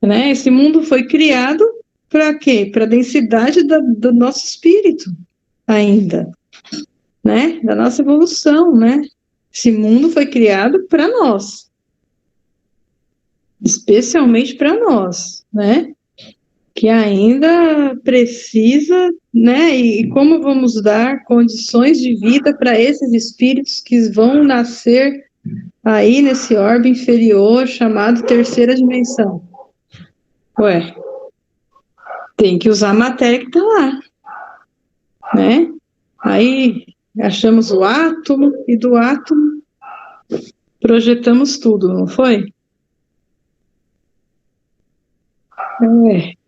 Né? Esse mundo foi criado para quê? Para a densidade do nosso espírito, ainda. Né? Da nossa evolução, né? Esse mundo foi criado para nós. Especialmente para nós, né? Que ainda precisa, né? E como vamos dar condições de vida para esses espíritos que vão nascer aí nesse orbe inferior chamado terceira dimensão? Ué, tem que usar a matéria que está lá, né? Aí achamos o átomo e do átomo projetamos tudo, não foi?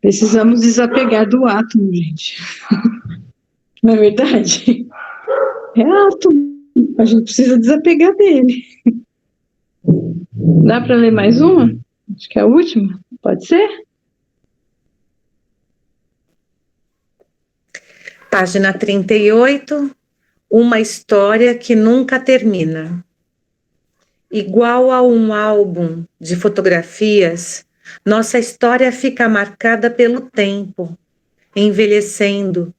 Precisamos desapegar do átomo, gente. Não é verdade? É átomo, a gente precisa desapegar dele. Dá para ler mais uma? Acho que é a última, pode ser? Página 38, uma história que nunca termina. igual a um álbum de fotografias, nossa história fica marcada pelo tempo, envelhecendo,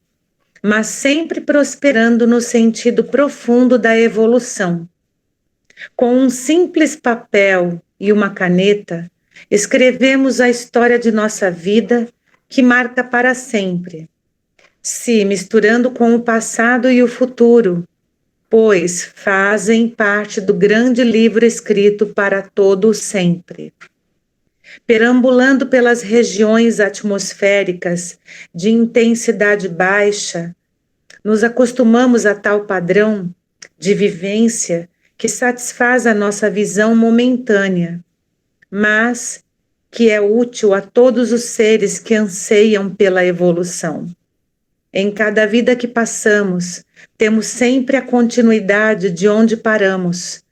mas sempre prosperando no sentido profundo da evolução. Com um simples papel e uma caneta, escrevemos a história de nossa vida que marca para sempre, se misturando com o passado e o futuro, pois fazem parte do grande livro escrito para todo o sempre. Perambulando pelas regiões atmosféricas de intensidade baixa, nos acostumamos a tal padrão de vivência que satisfaz a nossa visão momentânea, mas que é útil a todos os seres que anseiam pela evolução. Em cada vida que passamos, temos sempre a continuidade de onde paramos,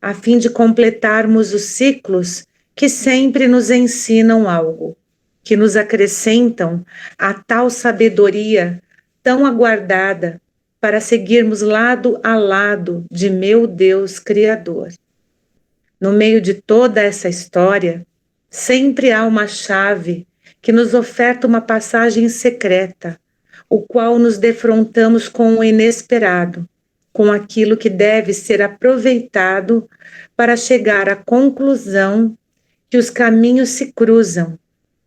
a fim de completarmos os ciclos que sempre nos ensinam algo, que nos acrescentam a tal sabedoria tão aguardada para seguirmos lado a lado de meu Deus Criador. No meio de toda essa história, sempre há uma chave que nos oferta uma passagem secreta, o qual nos defrontamos com o inesperado, com aquilo que deve ser aproveitado para chegar à conclusão que os caminhos se cruzam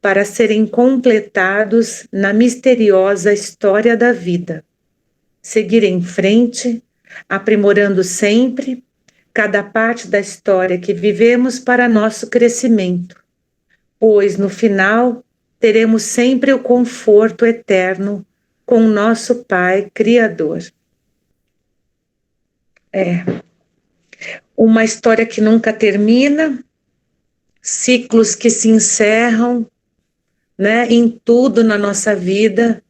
para serem completados na misteriosa história da vida. Seguir em frente, aprimorando sempre cada parte da história que vivemos para nosso crescimento, pois no final teremos sempre o conforto eterno com nosso Pai Criador. É uma história que nunca termina, ciclos que se encerram, né, em tudo na nossa vida.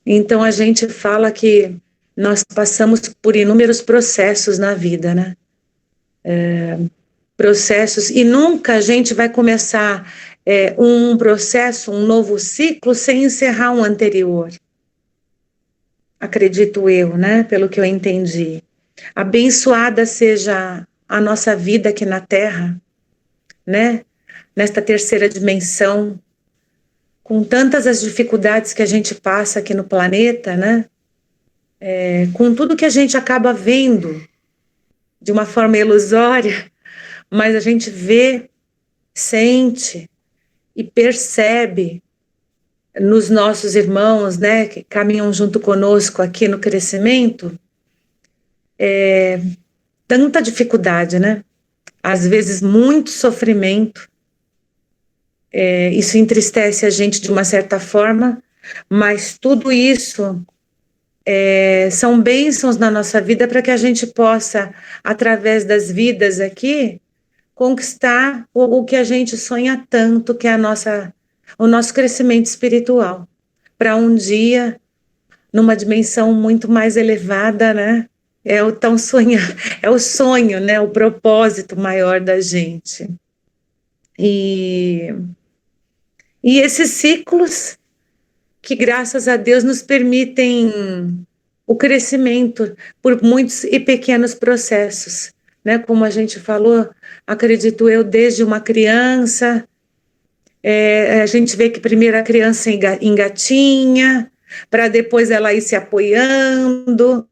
Então a gente fala que nós passamos por inúmeros processos na vida, né? Processos, e nunca a gente vai começar um processo, um novo ciclo, sem encerrar um anterior. Acredito eu, né? Pelo que eu entendi. Abençoada seja a nossa vida aqui na Terra, né? Nesta terceira dimensão, com tantas as dificuldades que a gente passa aqui no planeta, né? Com tudo que a gente acaba vendo de uma forma ilusória, mas a gente vê, sente e percebe nos nossos irmãos, né, que caminham junto conosco aqui no crescimento, tanta dificuldade, né? Às vezes muito sofrimento. Isso entristece a gente de uma certa forma, mas tudo isso são bênçãos na nossa vida para que a gente possa, através das vidas aqui, conquistar o que a gente sonha tanto, que é o nosso crescimento espiritual, para um dia, numa dimensão muito mais elevada, né? É o sonho, né? O propósito maior da gente. E esses ciclos que, graças a Deus, nos permitem o crescimento por muitos e pequenos processos, né? Como a gente falou, acredito eu, desde uma criança, a gente vê que primeiro a criança engatinha, para depois ela ir se apoiando,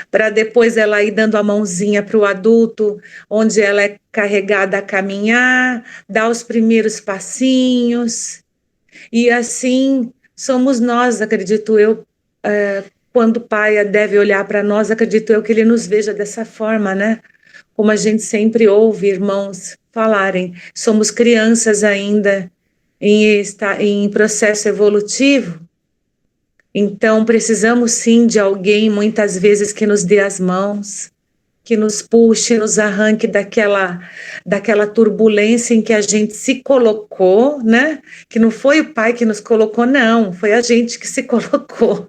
para depois ela ir dando a mãozinha para o adulto, onde ela é carregada a caminhar, dar os primeiros passinhos, e assim somos nós, acredito eu, quando o pai deve olhar para nós, acredito eu que ele nos veja dessa forma, né? Como a gente sempre ouve irmãos falarem, somos crianças ainda em processo evolutivo, então precisamos sim de alguém, muitas vezes, que nos dê as mãos, que nos puxe, nos arranque daquela turbulência em que a gente se colocou, né? Que não foi o pai que nos colocou, não, foi a gente que se colocou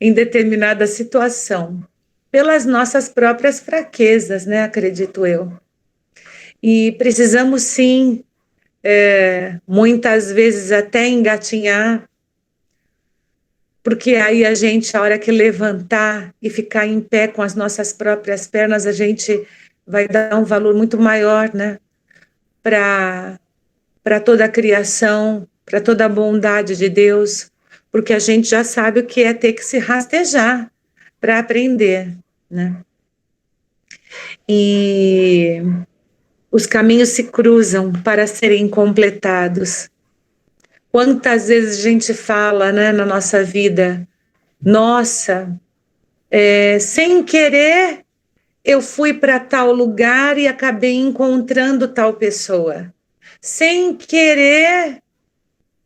em determinada situação, pelas nossas próprias fraquezas, né? Acredito eu. E precisamos sim, muitas vezes até engatinhar, porque aí a gente, a hora que levantar e ficar em pé com as nossas próprias pernas, a gente vai dar um valor muito maior, né, para toda a criação, para toda a bondade de Deus, porque a gente já sabe o que é ter que se rastejar para aprender, né? E os caminhos se cruzam para serem completados. Quantas vezes a gente fala, né, na nossa vida, nossa, sem querer eu fui para tal lugar e acabei encontrando tal pessoa. Sem querer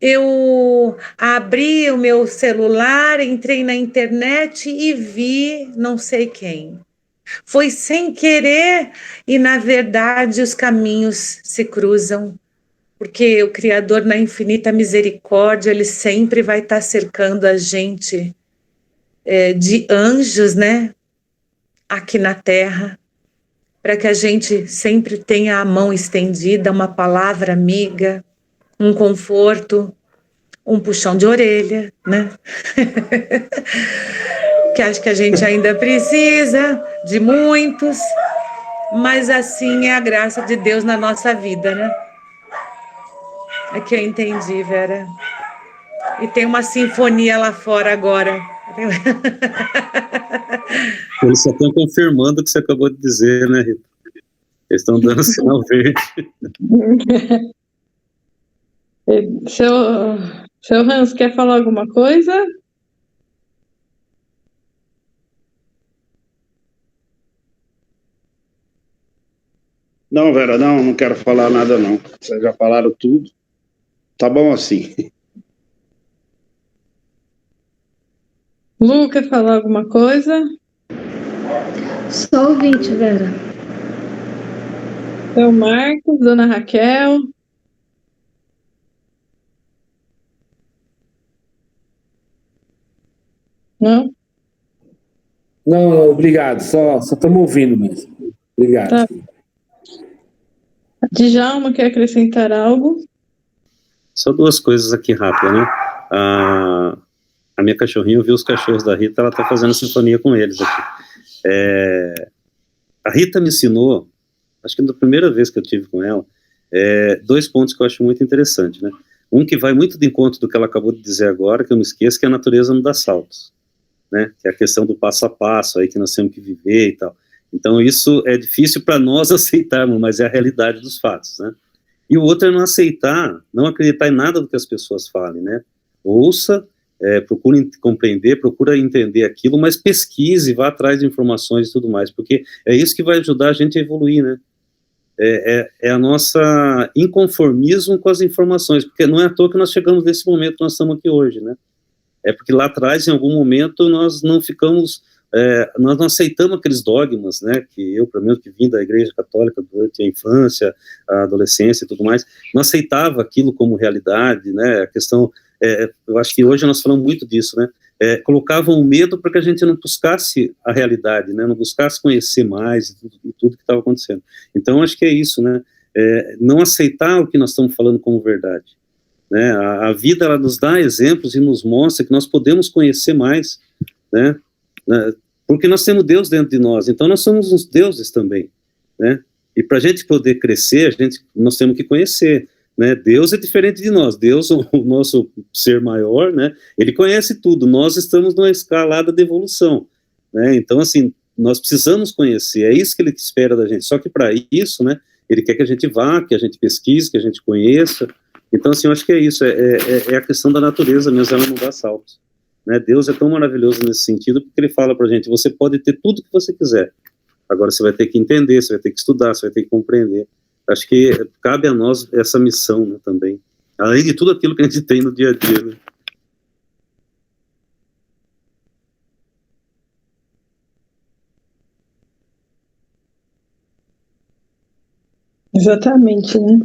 eu abri o meu celular, entrei na internet e vi não sei quem. Foi sem querer e, na verdade, os caminhos se cruzam, porque o Criador, na infinita misericórdia, ele sempre vai estar cercando a gente de anjos, né? Aqui na Terra, para que a gente sempre tenha a mão estendida, uma palavra amiga, um conforto, um puxão de orelha, né? Que acho que a gente ainda precisa de muitos, mas assim é a graça de Deus na nossa vida, né? É que eu entendi, Vera. E tem uma sinfonia lá fora agora. Eles só estão confirmando o que você acabou de dizer, né, Rita? Eles estão dando sinal verde. Seu Hans, quer falar alguma coisa? Não, Vera, não quero falar nada, não. Vocês já falaram tudo. Tá bom assim. Lu, quer falar alguma coisa? Só ouvinte, Vera. Seu Marcos, Dona Raquel. Não? Não, obrigado. Só estamos ouvindo mesmo. Obrigado. Tá. Djalma, quer acrescentar algo? Só duas coisas aqui rápidas, né? A minha cachorrinha viu os cachorros da Rita, ela tá fazendo sinfonia com eles aqui. A Rita me ensinou, acho que na primeira vez que eu tive com ela, dois pontos que eu acho muito interessante, né? Um que vai muito de encontro do que ela acabou de dizer agora, que eu não esqueço, que a natureza não dá saltos, né? Que é a questão do passo a passo aí que nós temos que viver e tal. Então isso é difícil para nós aceitarmos, mas é a realidade dos fatos, né? E o outro é não aceitar, não acreditar em nada do que as pessoas falem, né? Ouça, procure compreender, procure entender aquilo, mas pesquise, vá atrás de informações e tudo mais, porque é isso que vai ajudar a gente a evoluir, né? É a nossa inconformismo com as informações, porque não é à toa que nós chegamos nesse momento que nós estamos aqui hoje, né? É porque lá atrás, em algum momento, nós não ficamos, nós não aceitamos aqueles dogmas, né, que eu, pelo menos, que vim da Igreja Católica durante a infância, a adolescência e tudo mais, não aceitava aquilo como realidade, né, a questão, eu acho que hoje nós falamos muito disso, né, colocavam o medo para que a gente não buscasse a realidade, né, não buscasse conhecer mais e tudo que estava acontecendo. Então, acho que é isso, né, não aceitar o que nós estamos falando como verdade. Né, a vida ela nos dá exemplos e nos mostra que nós podemos conhecer mais, né, porque nós temos Deus dentro de nós, então nós somos uns deuses também, né, e para a gente poder crescer, nós temos que conhecer, né, Deus é diferente de nós, Deus, o nosso ser maior, né, ele conhece tudo, nós estamos numa escalada de evolução, né, então assim, nós precisamos conhecer, é isso que ele espera da gente, só que para isso, né, ele quer que a gente vá, que a gente pesquise, que a gente conheça. Então, assim, eu acho que é isso, é a questão da natureza mesmo, ela não dá saltos. Né? Deus é tão maravilhoso nesse sentido, porque ele fala pra gente, você pode ter tudo que você quiser, agora você vai ter que entender, você vai ter que estudar, você vai ter que compreender. Acho que cabe a nós essa missão, né, também, além de tudo aquilo que a gente tem no dia a dia, né? Exatamente, né?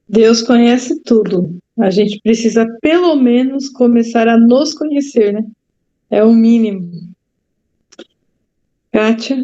Deus conhece tudo. A gente precisa, pelo menos, começar a nos conhecer, né? É o mínimo. Kátia?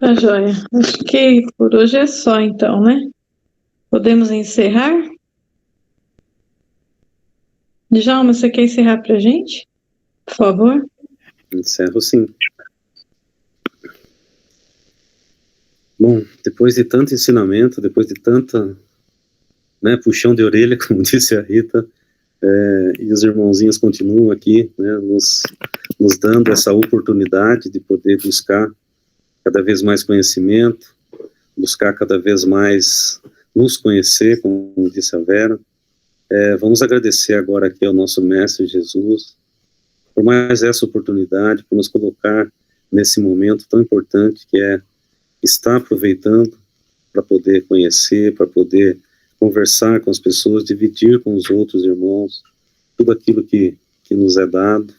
Tá joia. Acho que por hoje é só, então, né? Podemos encerrar? Djalma, você quer encerrar pra gente? Por favor. Encerro sim. Bom, depois de tanto ensinamento, depois de tanta, né, puxão de orelha, como disse a Rita, e os irmãozinhos continuam aqui, né, nos dando essa oportunidade de poder buscar cada vez mais conhecimento, buscar cada vez mais nos conhecer, como disse a Vera. Vamos agradecer agora aqui ao nosso Mestre Jesus por mais essa oportunidade, por nos colocar nesse momento tão importante que é estar aproveitando para poder conhecer, para poder conversar com as pessoas, dividir com os outros irmãos tudo aquilo que nos é dado,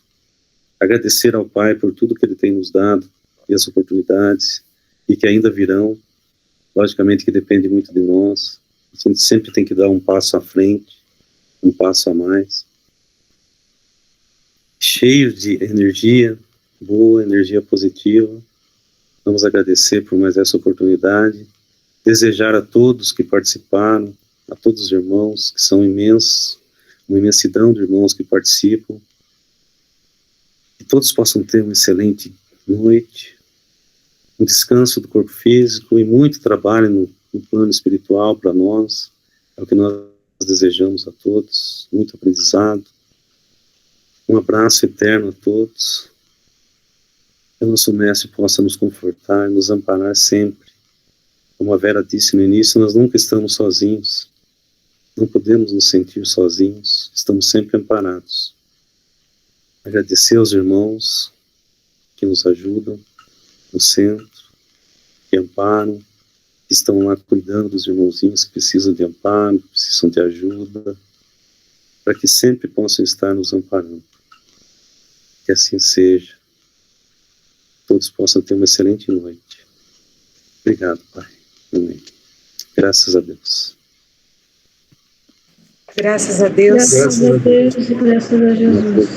agradecer ao Pai por tudo que Ele tem nos dado e as oportunidades e que ainda virão, logicamente que depende muito de nós, a gente sempre tem que dar um passo à frente, um passo a mais, cheio de energia boa, energia positiva. Vamos agradecer por mais essa oportunidade, desejar a todos que participaram, a todos os irmãos, que são imensos, uma imensidão de irmãos que participam, que todos possam ter uma excelente noite, um descanso do corpo físico e muito trabalho no plano espiritual para nós, é o que nós desejamos a todos, muito aprendizado, um abraço eterno a todos, que o nosso Mestre possa nos confortar, nos amparar sempre. Como a Vera disse no início, nós nunca estamos sozinhos, não podemos nos sentir sozinhos, estamos sempre amparados. Agradecer aos irmãos que nos ajudam no centro, que amparam, que estão lá cuidando dos irmãozinhos que precisam de amparo, precisam de ajuda, para que sempre possam estar nos amparando. Que assim seja. Todos possam ter uma excelente noite. Obrigado, Pai. Amém. Graças a Deus. Graças a Deus. Graças a Deus e graças a Jesus.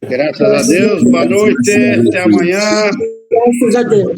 Graças a Deus, boa noite, até amanhã. Graças a Deus.